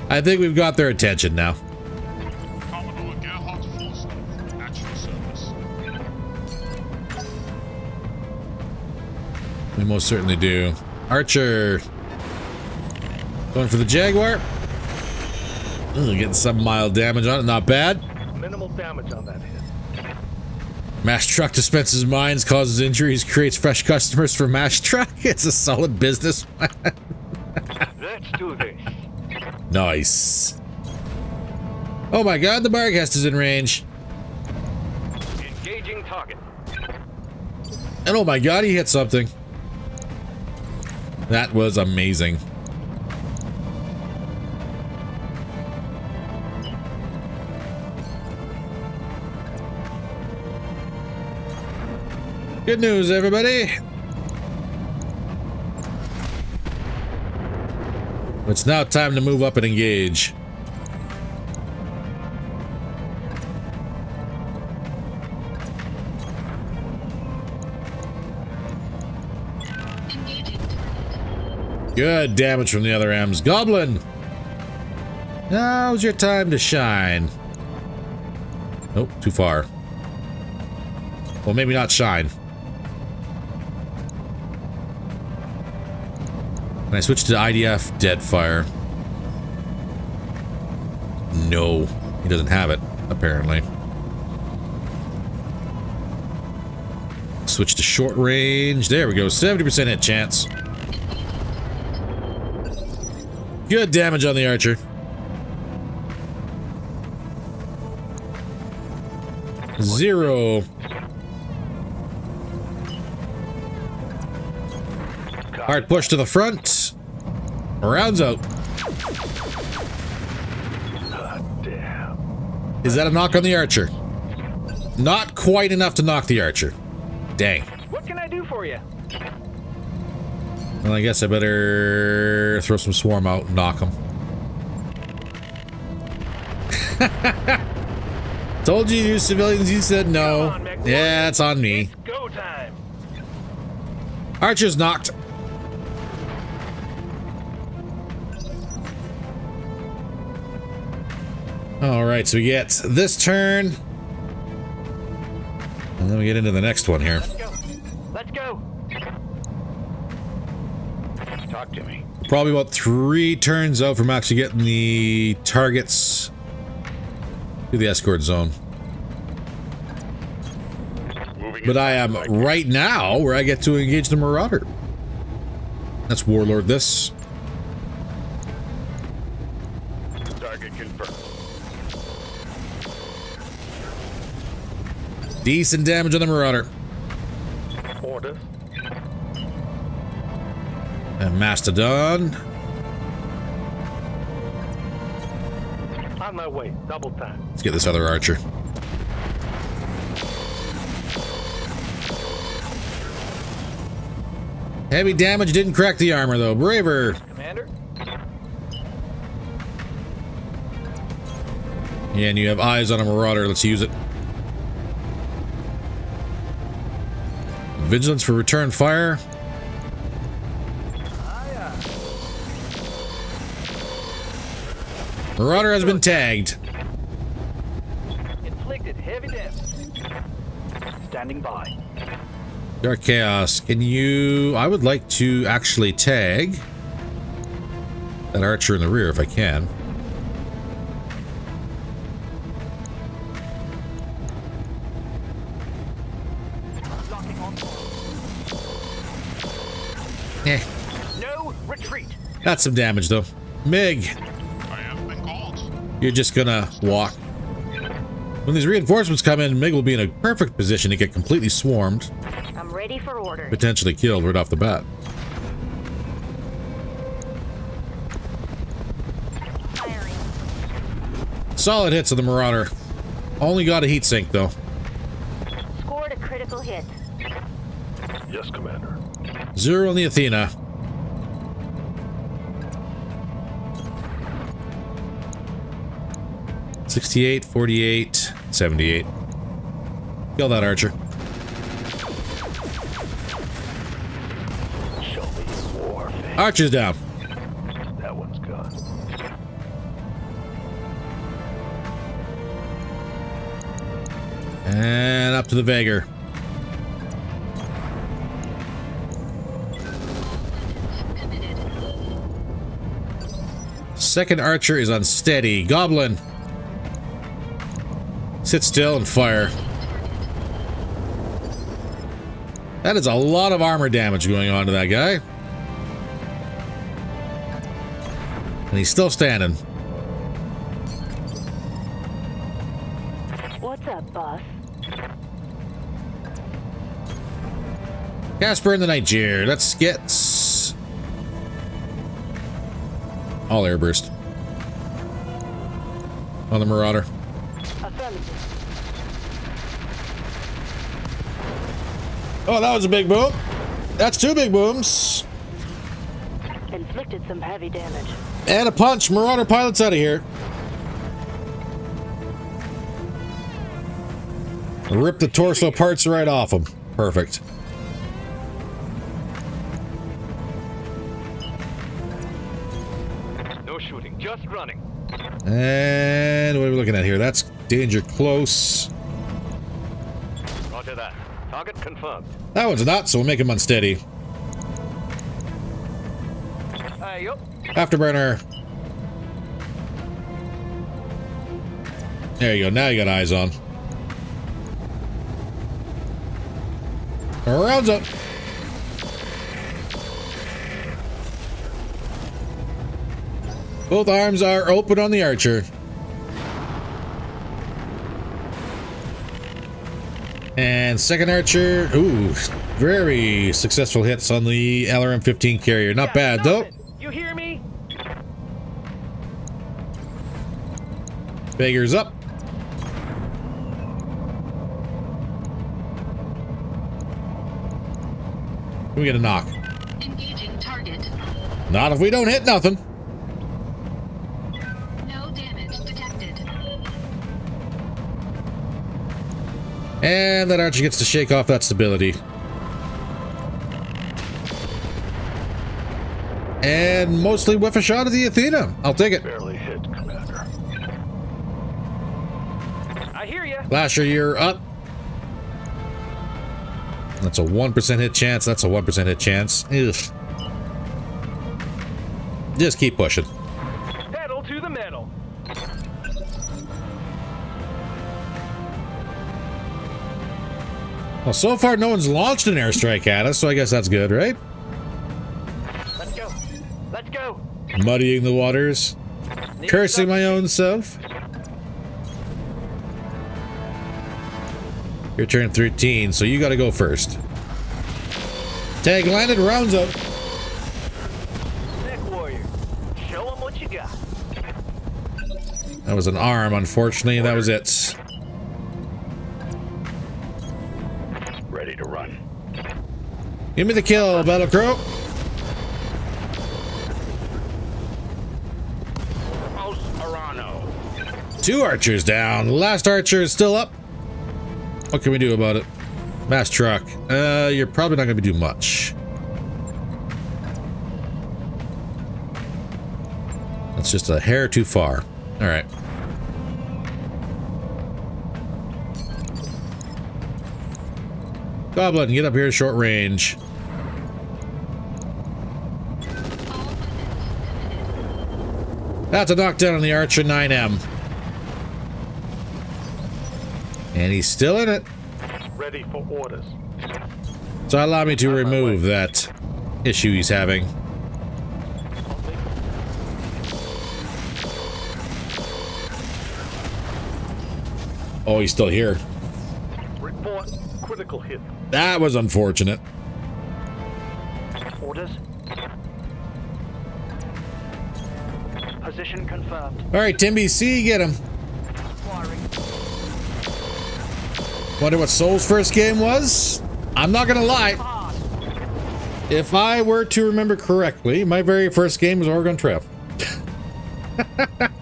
I think we've got their attention now. Commodore Gerhard Forster, at your service. We most certainly do. Archer. Going for the Jaguar. Ugh, getting some mild damage on it. Not bad. Minimal damage on that hit. Mash Truck dispenses mines, causes injuries, creates fresh customers for Mash Truck. It's a solid business. Let's do this. Nice. Oh my god, the Barghest is in range. Engaging target. And oh my god, he hit something. That was amazing. Good news, everybody. It's now time to move up and engage. Engaging target. Good damage from the other M's. Goblin! Now's your time to shine. Nope, too far. Well, maybe not shine. Can I switch to IDF Deadfire? No, he doesn't have it, apparently. Switch to short range. There we go, 70% hit chance. Good damage on the Archer. Zero. Hard push to the front. Rounds out. Damn. Is that a knock on the Archer? Not quite enough to knock the Archer. Dang. What can I do for you? Well, I guess I better throw some swarm out and knock him. Told you to use civilians, you said no. Come on, Meg. Yeah, it's on me. It's go time. Archer's knocked. Alright, so we get this turn. And then we get into the next one here. Let's go. Let's go. Talk to me. Probably about 3 turns out from actually getting the targets to the escort zone. Moving But I inside am like- right now where I get to engage the Marauder. That's Warlord this. Target confirmed. Decent damage on the Marauder. Orders. And Mastodon. On my way. Double time. Let's get this other Archer. Heavy damage didn't crack the armor though. Braver. Commander? Yeah, and you have eyes on a Marauder. Let's use it. Vigilance for return fire. Marauder has been tagged. Inflicted heavy damage. Standing by. Dark Chaos, can you... I would like to actually tag that Archer in the rear if I can. Locking on. Eh, No retreat. that's some damage though. Mig, I have been called. you're just gonna walk. When these reinforcements come in, Mig will be in a perfect position to get completely swarmed, I'm ready for orders. potentially killed right off the bat. Firing. Solid hits of the Marauder. Only got a heat sink though. Scored a critical hit. Yes, Commander. 0 on the Athena. $68, $48, $78. Kill that archer. Show me war face. Archer's down. That one's gone. And up to the Vager. Committed. Second archer is unsteady. Goblin. Sit still and fire. That is a lot of armor damage going on to that guy. And he's still standing. What's up, boss? Casper in the Night Jeer. Let's get all airburst on the Marauder. Affirmative. Oh, that was a big boom. That's 2 big booms. Inflicted some heavy damage. And a punch. Marauder pilot's out of here. Rip the torso parts right off him. Perfect. No shooting, just running. And what are we looking at here? That's danger close. Roger that. Target confirmed. That one's not, so we'll make him unsteady. Yup. Afterburner. There you go. Now you got eyes on. Rounds up. Both arms are open on the archer. And second archer. Ooh, very successful hits on the LRM-15 carrier. Not bad, though. You hear me? Vager's up. We get a knock. Engaging target. Not if we don't hit nothing. No damage detected. And that archer gets to shake off that stability. And mostly whiff a shot of the Athena. I'll take it. Barely hit, Commander. I hear ya. Lasher, you're up. That's a 1% hit chance. That's a 1% hit chance. Ugh. Just keep pushing. Pedal to the metal. Well, so far no one's launched an airstrike at us, so I guess that's good, right? Let's go. Let's go. Muddying the waters. Cursing my own self. Your turn 13, so you gotta go first. Tag landed, rounds up. Neck warrior. Show them what you got. That was an arm, unfortunately, and that was it. Ready to run. Give me the kill, Battle Crow. Mouse Arano. 2 archers down. Last archer is still up. What can we do about it? Mass truck. You're probably not going to do much. That's just a hair too far. All right. Goblin, get up here at short range. That's a knockdown on the Archer 9M. And he's still in it. Ready for orders. So allow me to remove that issue he's having. Oh, he's still here. Report critical hit. That was unfortunate. Orders. Position confirmed. All right, Timby C, get him. Wonder what Soul's first game was? I'm not gonna lie. If I were to remember correctly, my very first game was Oregon Trail.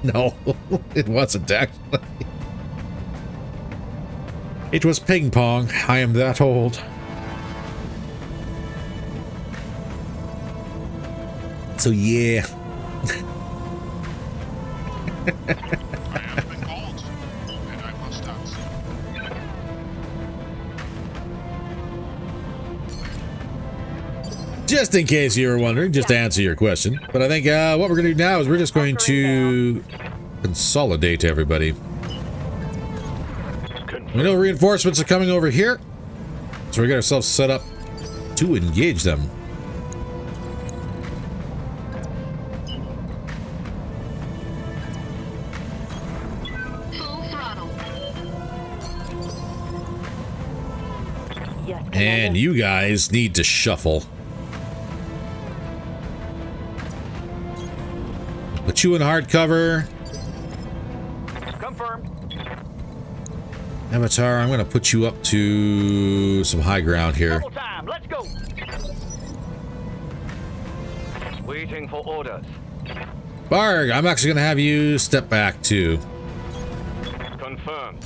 No, it wasn't actually. It was ping pong. I am that old. So yeah. I have been called, and I must answer. Just in case you were wondering, just to answer your question. But I think what we're going to do now is we're just going to consolidate everybody. We know reinforcements are coming over here, so we got ourselves set up to engage them. Full throttle. Yes, And Commander. you guys need to shuffle. Put you in hard cover. Confirmed. Avatar, I'm going to put you up to some high ground here. Double time. Let's go. Waiting for orders. Barg, I'm actually going to have you step back too. Confirmed.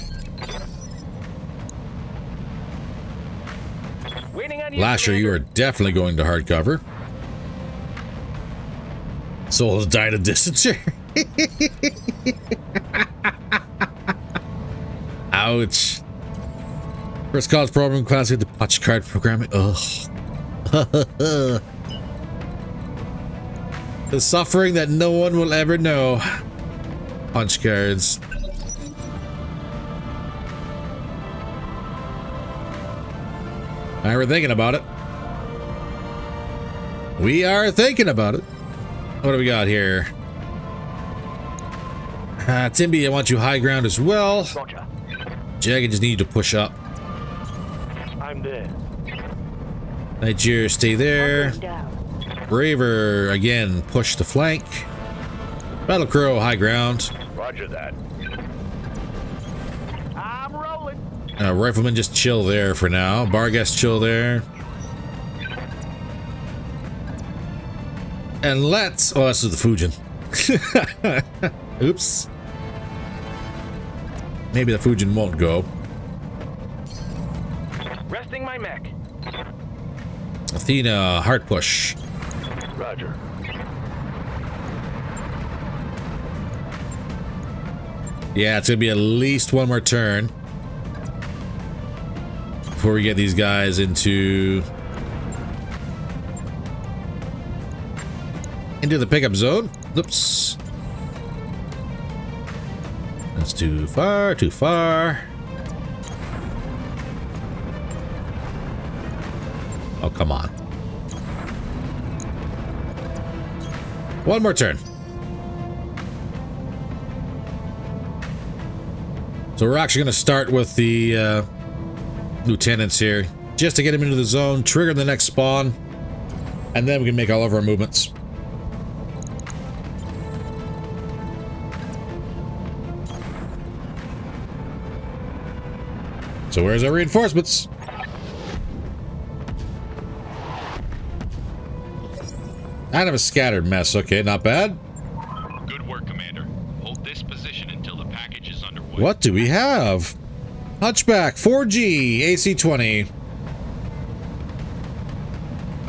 Waiting on you. Lasher, you Commander. are definitely going to hard cover. Soul has died a distance here. Ouch. First college program class with the punch card programming. Ugh. The suffering that no one will ever know. Punch cards. We're thinking about it. We are thinking about it. What do we got here? Timby, I want you high ground as well. Roger. Jag, I just need you to push up. I'm there. Nigeria, stay there. Down. Braver, again, push the flank. Battle Crow, high ground. Roger that. I'm rolling. Rifleman, just chill there for now. Bargas, chill there. And let's... Oh, this is the Fujin. Oops. Maybe the Fujin won't go. Resting my mech. Athena, hard push. Roger. Yeah, it's going to be at least one more turn before we get these guys into the pickup zone. Oops. That's too far, too far. Oh, come on. One more turn. So we're actually going to start with the lieutenants here, just to get them into the zone, trigger the next spawn, and then we can make all of our movements. So where's our reinforcements? Kind of a scattered mess. Okay, not bad. Good work, Commander. Hold this position until the package is underway. What do we have? Hunchback, 4G, AC-20.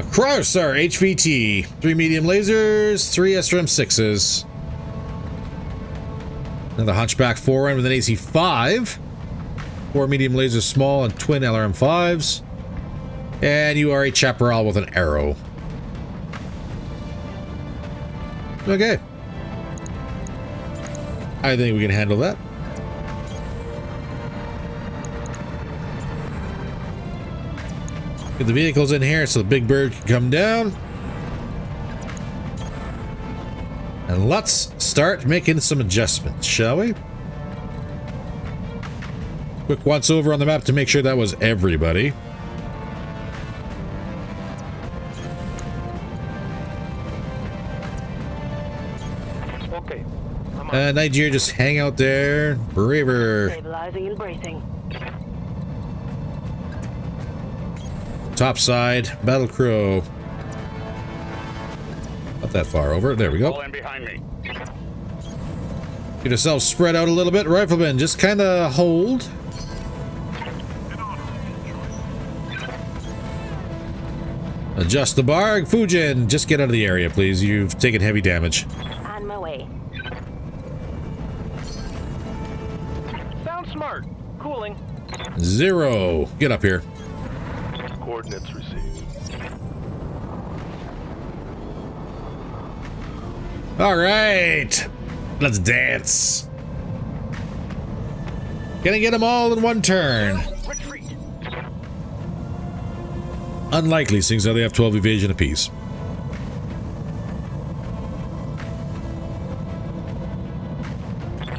A Cryostar, HVT. 3 medium lasers, 3 SRM-6s. Another Hunchback 4N with an AC-5. 4 medium lasers small and twin LRM-5s. And you are a Chaparral with an arrow. Okay. I think we can handle that. Get the vehicles in here so the big bird can come down. And let's start making some adjustments, shall we? Quick once over on the map to make sure that was everybody. Okay. I'm on. Nigeria, just hang out there. Braver. Stabilizing and bracing. Top side, Battle Crow. Not that far over. There we go. Fall in behind me. Get yourself spread out a little bit. Rifleman, just kind of hold. Adjust the bar. Fujin, just get out of the area, please. You've taken heavy damage. On my way. Sounds smart. Cooling. 0. Get up here. Coordinates received. All right. Let's dance. Gonna get them all in one turn. Retreat. Unlikely, seeing as how they have 12 evasion apiece.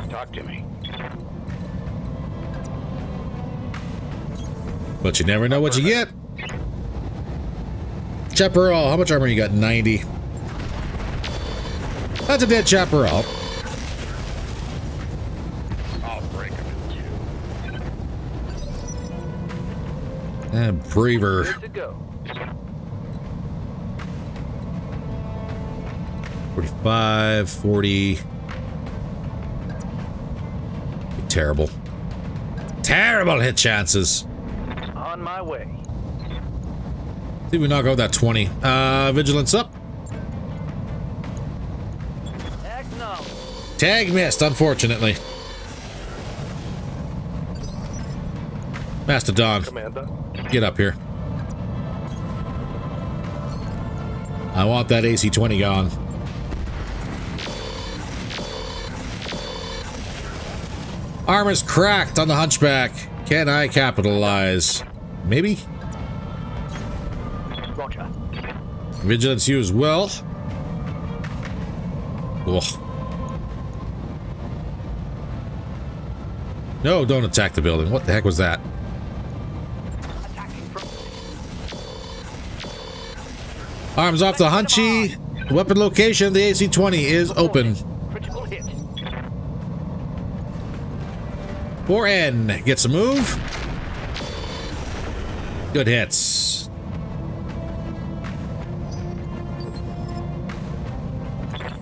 Talk to me. But you never know what you get. Chaparral, how much armor you got? 90. That's a dead Chaparral. I'll break him in two. And Braver. Good to go. 45, 40. Terrible. Terrible hit chances. On my way. See if we knock out that 20. Vigilance up. Acknowledge. Tag missed, unfortunately. Mastodon, Commander. get up here. I want that AC-20 gone. Armor's cracked on the Hunchback. Can I capitalize? Maybe? Roger. Vigilance you as well. Ugh. No, don't attack the building. What the heck was that? Attacking from. Arms off the Hunchy. Weapon location of the AC-20 is open. Critical hit. 4N gets a move. Good hits.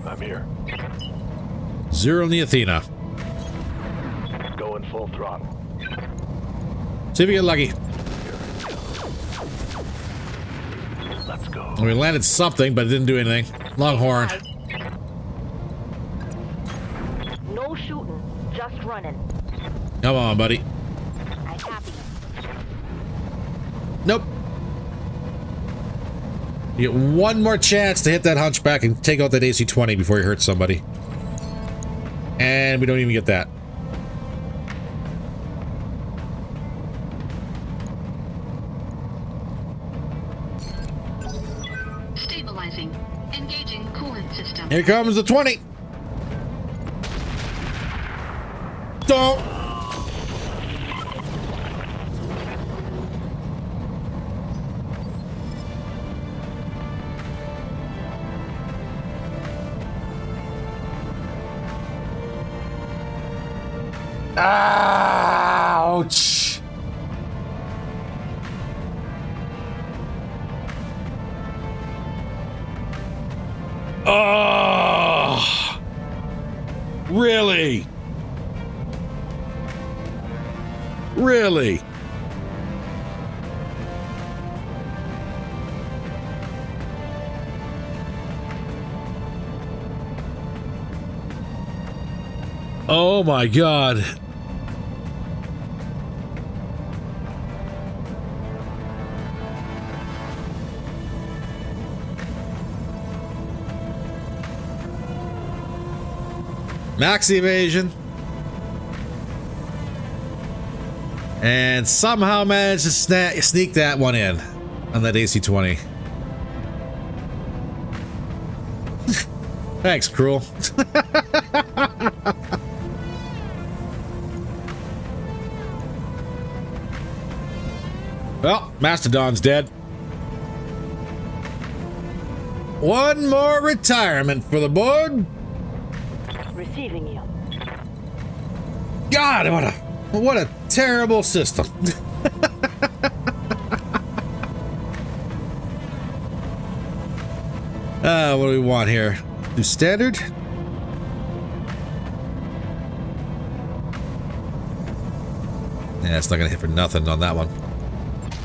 I'm here. 0 in the Athena. Going full throttle. See if you get lucky. Let's go. We landed something, but it didn't do anything. Longhorn. No shooting, just running. Come on, buddy. I copy. Nope. You get one more chance to hit that Hunchback and take out that AC-20 before you hurt somebody. And we don't even get that. Stabilizing. Engaging coolant system. Here comes the 20. Don't. Ouch. Oh. Really? Really? Oh my God. Max evasion. And somehow managed to sneak that one in on that AC-20. Thanks, Cruel. Well, Mastodon's dead. One more retirement for the board. Receiving you. God, what a terrible system. What do we want here? Do standard? Yeah, it's not gonna hit for nothing on that one.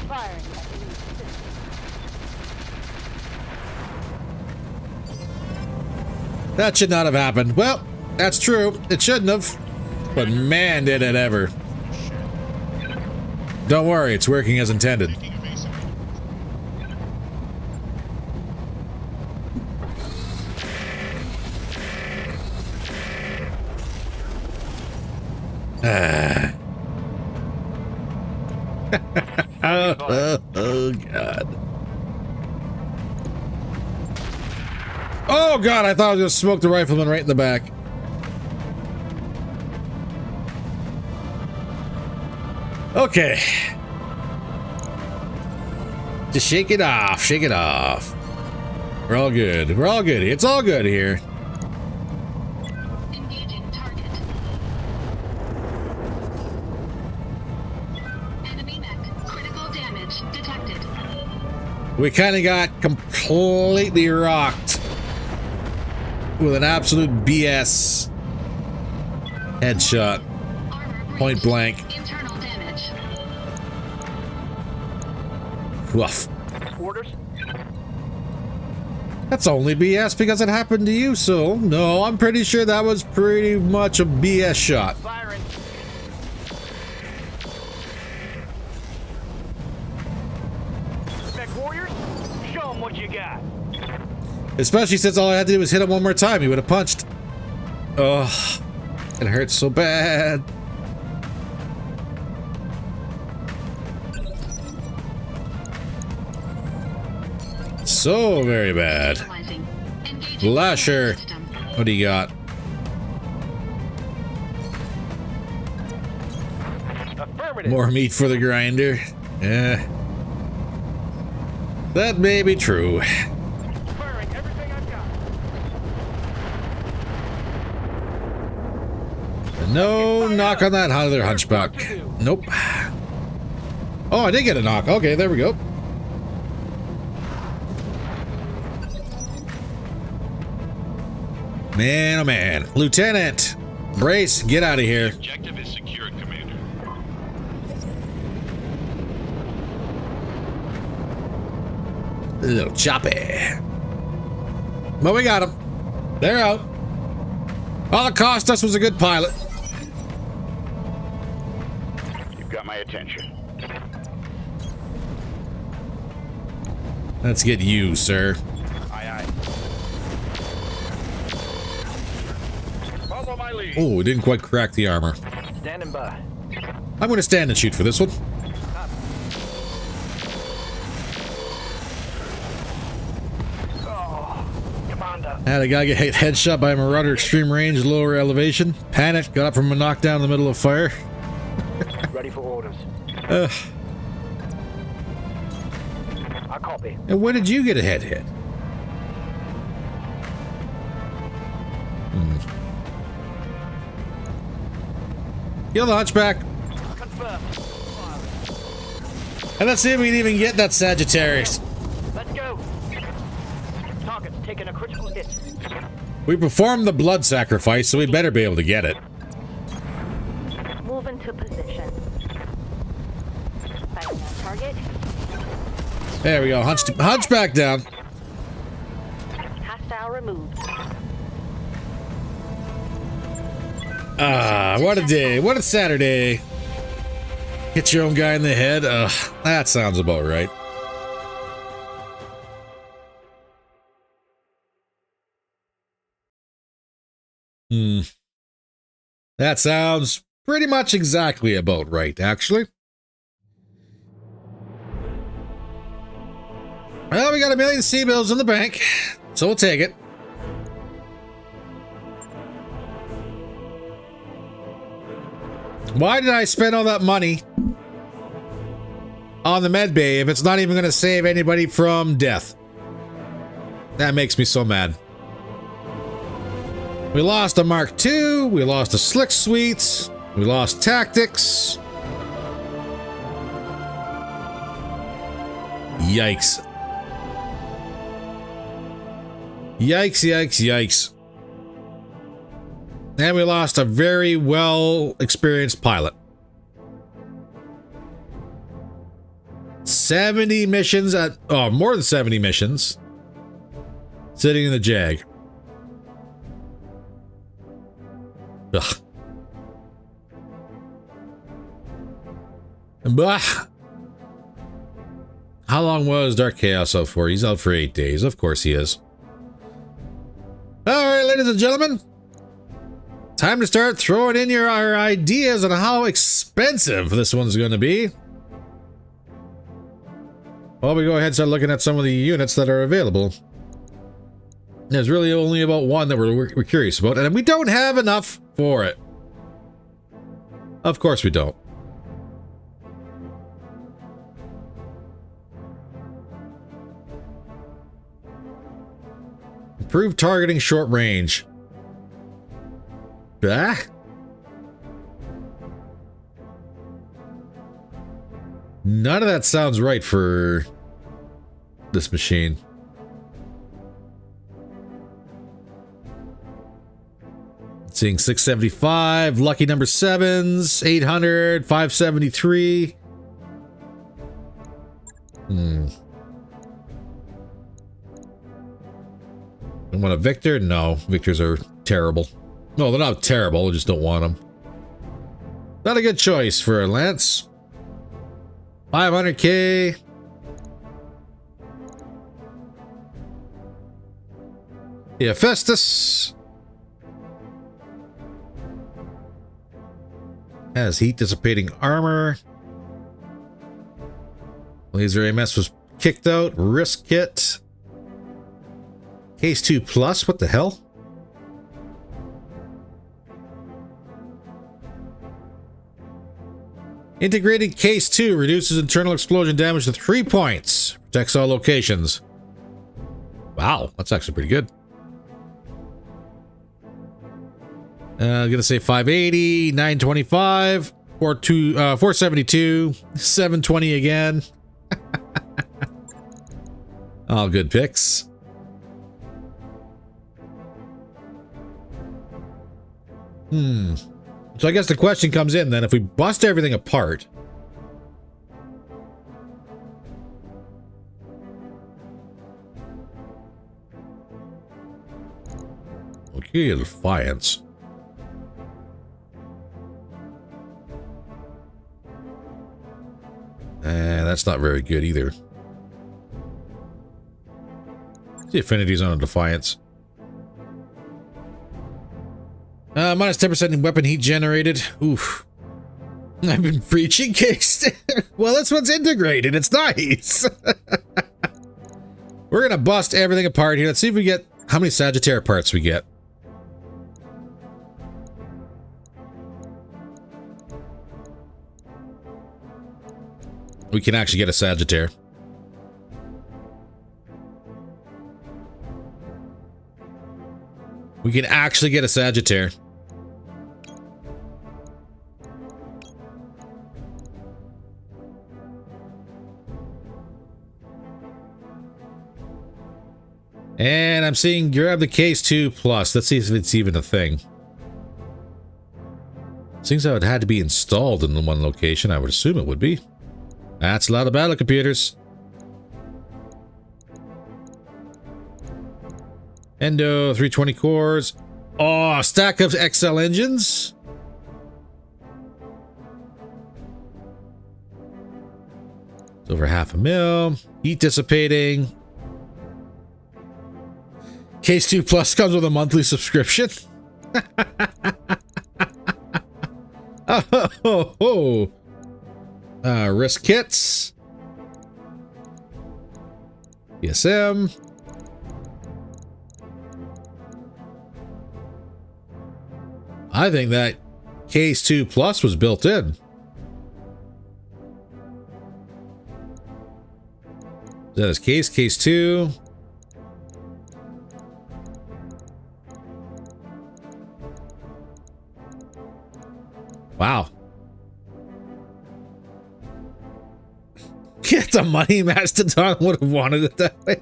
Firing. That should not have happened. Well, that's true. It shouldn't have. But man, did it ever. Don't worry, it's working as intended. Oh, God. Oh, God, I thought I was going to smoke the rifleman right in the back. Okay. Just shake it off. Shake it off. We're all good. We're all good. It's all good here. Engaging target. Enemy mech. Critical damage detected. We kind of got completely rocked with an absolute BS headshot. Armor breach. Point blank. Internal damage. Woof. Orders? That's only BS because it happened to you, so no, I'm pretty sure that was pretty much a BS shot. Firing. Mech warriors, show them what you got. Especially since all I had to do was hit him one more time, he would have punched. Ugh, it hurts so bad. So very bad. Stabilizing. Engaging Lasher, coolant system. what do you got? Affirmative. More meat for the grinder. Yeah. That may be true. Firing everything I've got. No knock on that other hunchback. Nope. Oh, I did get a knock. Okay, there we go. Man, oh man. Lieutenant, brace, get out of here. Objective is secured, Commander. A little choppy. But we got them. They're out. All it cost us was a good pilot. You've got my attention. Let's get you, sir. Aye, aye. Follow my lead. Oh, we didn't quite crack the armor. Standing by. I'm going to stand and shoot for this one. Oh, Commander. Had a guy get hit headshot by a marauder extreme range, lower elevation. Panicked, got up from a knockdown in the middle of fire. Ready for orders. I copy. And when did you get a head hit? Kill the hunchback. Confirmed. And let's see if we can even get that Sagittarius. Let's go. Target's taking a critical hit. We performed the blood sacrifice, so we better be able to get it. Move into position. Firing on target. There we go. Hunchback down. Hostile removed. Ah, what a day. What a Saturday. Hit your own guy in the head. Ugh, that sounds about right. That sounds pretty much exactly about right, actually. Well, we got 1 million C-bills in the bank, so we'll take it. Why did I spend all that money on the med bay if it's not even going to save anybody from death. That makes me so mad. We lost a Mark II, we lost a Slick Suites, we lost Tactics. Yikes. Yikes, yikes, yikes. And we lost a very well experienced pilot. 70 missions at, oh, more than 70 missions. Sitting in the Jag. Ugh. Bah. How long was Dark Chaos out for? He's out for 8 days. Of course he is. Alright, ladies and gentlemen. Time to start throwing in our ideas on how expensive this one's going to be. Well, we go ahead and start looking at some of the units that are available. There's really only about one that we're curious about, and we don't have enough for it. Of course we don't. Improved targeting short range. Bah. None of that sounds right for this machine. Seeing 675, lucky number 7s, 800, 573. I want a Victor? No, Victors are terrible. No, they're not terrible, I just don't want them. Not a good choice for a Lance. 500k. Yeah, Festus. Has heat dissipating armor. Laser AMS was kicked out. Risk kit. Case 2 plus, what the hell? Integrated Case 2 reduces internal explosion damage to 3 points. Protects all locations. Wow, that's actually pretty good. I'm gonna say 580, 925, 472, 720 again. All good picks. So I guess the question comes in then, if we bust everything apart, okay, Defiance. That's not very good either. The affinities on a Defiance. Minus 10% in weapon heat generated. Oof. I've been preaching case. Well, this one's integrated. It's nice. We're gonna bust everything apart here. Let's see if we get how many Sagittaire parts we get. We can actually get a Sagittaire. We can actually get a Sagittaire. And I'm seeing grab the Case 2 plus. Let's see if it's even a thing. Seems how it had to be installed in the one location. I would assume it would be. That's a lot of battle computers. Endo, 320 cores. Oh, a stack of XL engines. It's over 500,000. Heat dissipating. Case 2 Plus comes with a monthly subscription. Oh. Risk kits. ESM. I think that Case 2 Plus was built in. That is case 2. Wow. Get the money, Mastodon would have wanted it that way.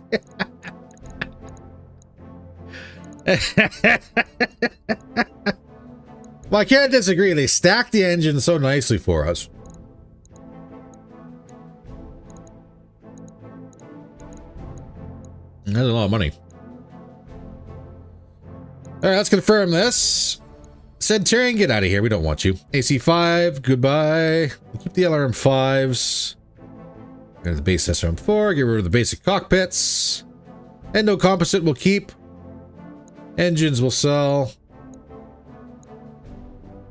Well, I can't disagree. They stacked the engine so nicely for us. That's a lot of money. All right, let's confirm this. Centurion, get out of here. We don't want you. AC5, goodbye. Keep the LRM5s. Get rid of the base SRM4. Get rid of the basic cockpits. Endo composite will keep. Engines will sell.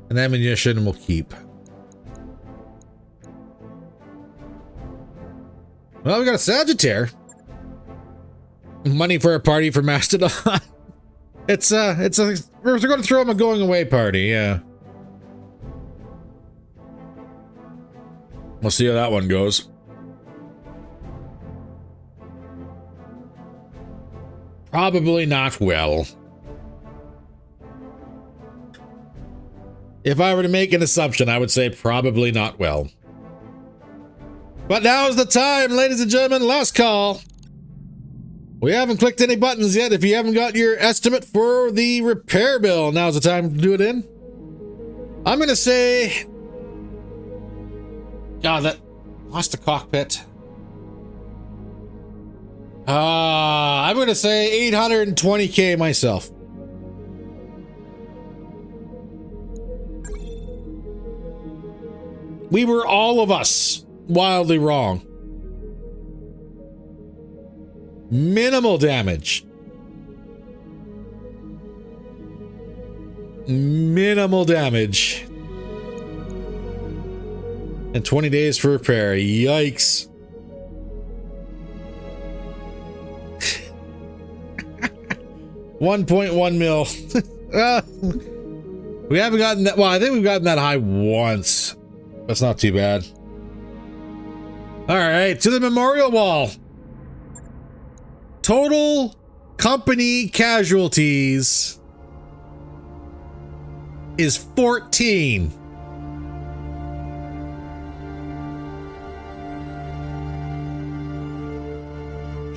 And ammunition will keep. Well, we got a Sagittaire. Money for a party for Mastodon. We're going to throw him a going away party, yeah. We'll see how that one goes. Probably not well. If I were to make an assumption, I would say probably not well. But now's the time, ladies and gentlemen, last call. We haven't clicked any buttons yet. If you haven't got your estimate for the repair bill, now's the time to do it in. I'm going to say... God, that lost the cockpit. I'm going to say 820K myself. We were all of us wildly wrong. Minimal damage. Minimal damage. And 20 days for repair. Yikes. $1.1 mil. We haven't gotten that. Well, I think we've gotten that high once. That's not too bad. All right, to the memorial wall. Total company casualties is 14.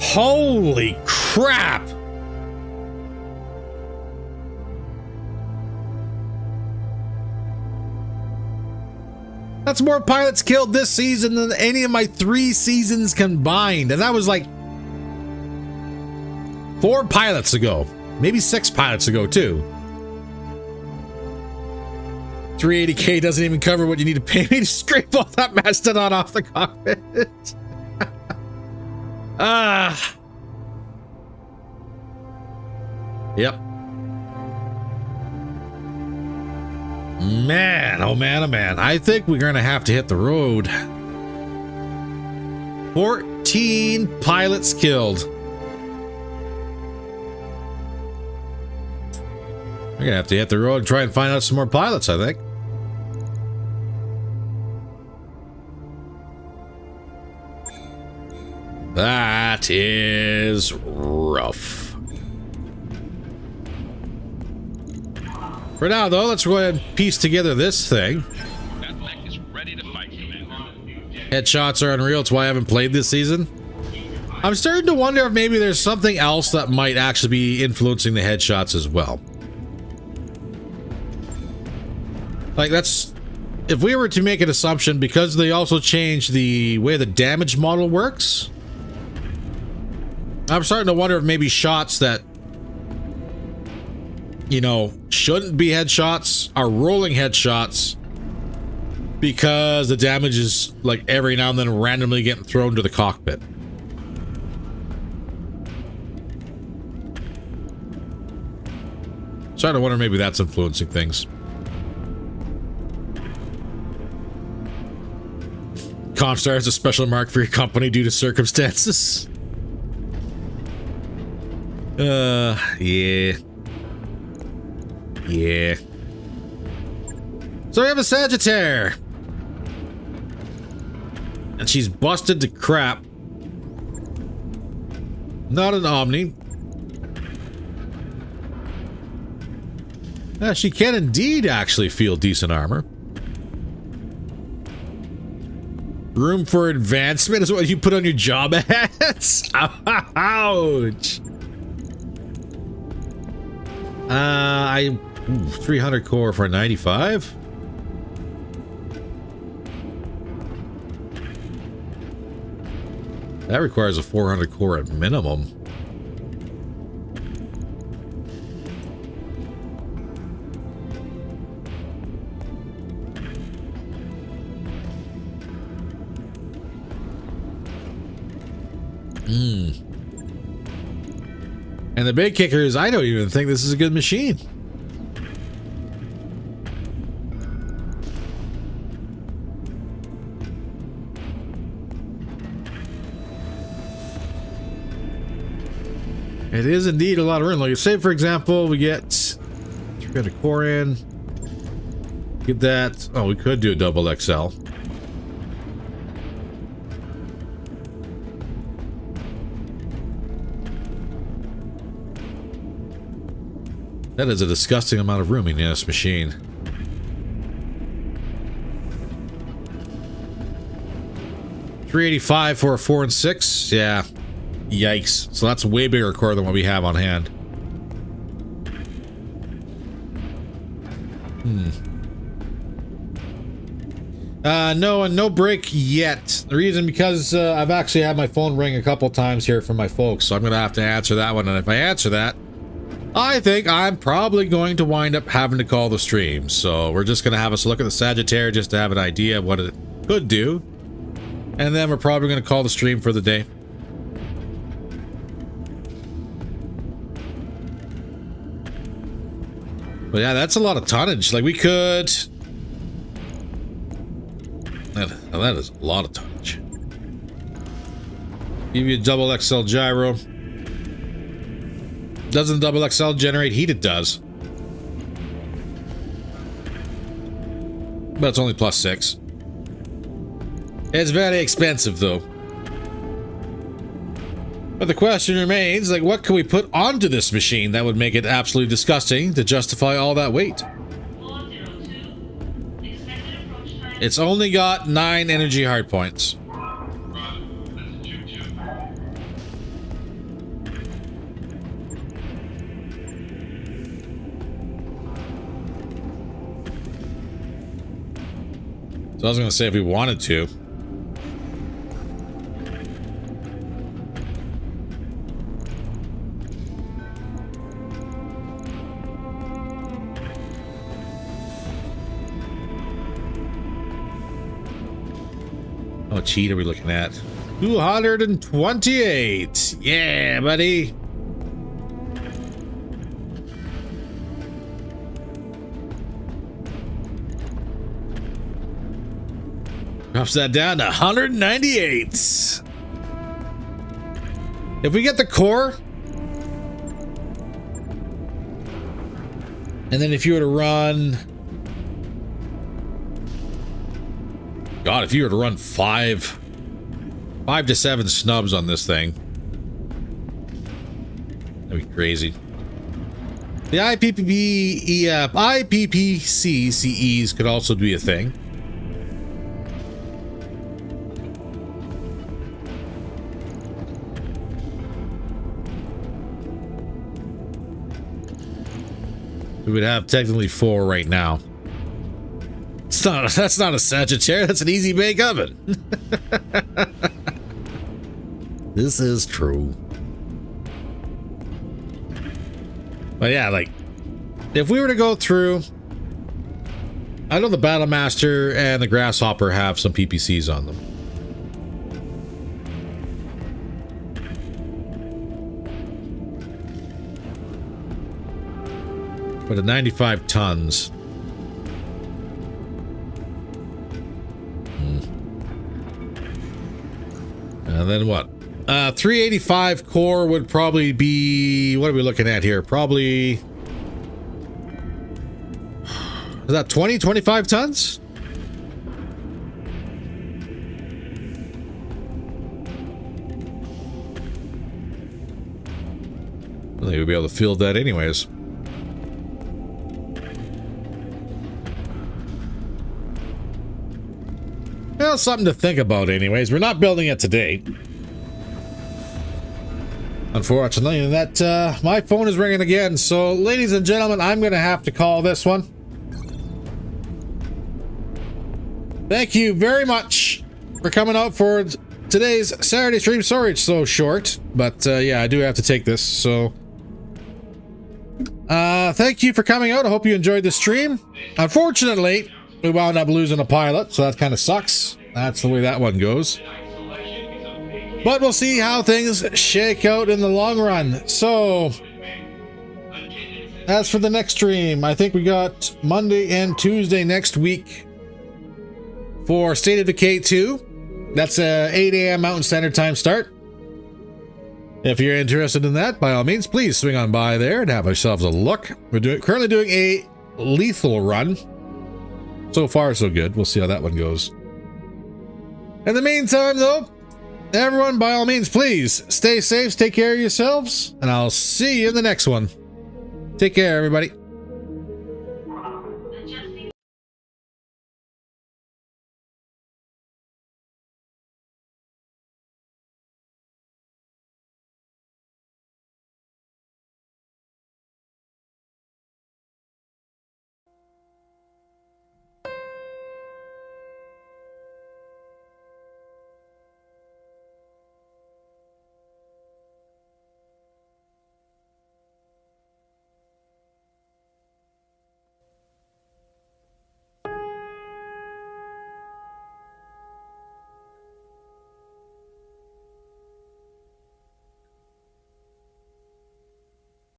Holy crap. That's more pilots killed this season than any of my 3 seasons combined. And that was like 4 pilots ago. Maybe 6 pilots ago, too. 380K doesn't even cover what you need to pay me to scrape all that Mastodon off the cockpit. Yep. Man, oh man, oh man. I think we're going to have to hit the road. 14 pilots killed. We're going to have to hit the road and try and find out some more pilots, I think. That is rough. For now, though, let's go ahead and piece together this thing. BattleTech is ready to fight, Commander. Headshots are unreal. It's why I haven't played this season. I'm starting to wonder if maybe there's something else that might actually be influencing the headshots as well. Like, that's... If we were to make an assumption, because they also changed the way the damage model works, I'm starting to wonder if maybe shots that, you know, shouldn't be headshots are rolling headshots because the damage is, like, every now and then randomly getting thrown to the cockpit. Starting to wonder maybe that's influencing things. Comstar is a special mark for your company due to circumstances. Yeah. Yeah. So we have a Sagittaire. And she's busted to crap. Not an Omni. She can indeed actually feel decent armor. Room for advancement is what you put on your job ads. Ouch. 300 core for 95. That requires a 400 core at minimum. And the big kicker is I don't even think this is a good machine. It is indeed a lot of room. Like, say, for example, we get 300 core in. Get that. Oh, we could do a double XL. That is a disgusting amount of room in this machine. $385 for a 4 and 6. Yeah. Yikes. So that's a way bigger core than what we have on hand. No, and no break yet. The reason because I've actually had my phone ring a couple times here from my folks, so I'm going to have to answer that one. And if I answer that, I think I'm probably going to wind up having to call the stream. So we're just going to have us look at the Sagittarius just to have an idea of what it could do. And then we're probably going to call the stream for the day. But yeah, that's a lot of tonnage. Like, we could... That is a lot of tonnage. Give you a double XL gyro. Doesn't double XL generate heat? It does. But it's only +6. It's very expensive, though. But the question remains, like, what can we put onto this machine that would make it absolutely disgusting to justify all that weight? It's only got 9 energy hardpoints. So I was going to say if we wanted to. How much heat are we looking at? 228. Yeah, buddy. Drops that down to 198. If we get the core, and then if you were to run... God, if you were to run 5 to 7 snubs on this thing, that'd be crazy. The IPPCs could also be a thing. We would have technically 4 right now. That's not a Sagittarius, that's an easy bake oven. This is true. But yeah, like, if we were to go through, I know the Battlemaster and the Grasshopper have some PPCs on them. But at 95 tons. And then what? 385 core would probably be... What are we looking at here? Probably... Is that 25 tons? I think we'll be able to field that anyways. Well, something to think about anyways. We're not building it today. Unfortunately, and that my phone is ringing again. So, ladies and gentlemen, I'm going to have to call this one. Thank you very much for coming out for today's Saturday stream. Sorry it's so short, but yeah, I do have to take this. So, thank you for coming out. I hope you enjoyed the stream. Unfortunately, we wound up losing a pilot, so that kind of sucks. That's the way that one goes. But we'll see how things shake out in the long run. So, as for the next stream, I think we got Monday and Tuesday next week for State of Decay 2. That's a 8 a.m. Mountain Standard Time start. If you're interested in that, by all means, please swing on by there and have yourselves a look. We're currently doing a lethal run. So far, so good. We'll see how that one goes. In the meantime, though, everyone, by all means, please stay safe, take care of yourselves, and I'll see you in the next one. Take care, everybody.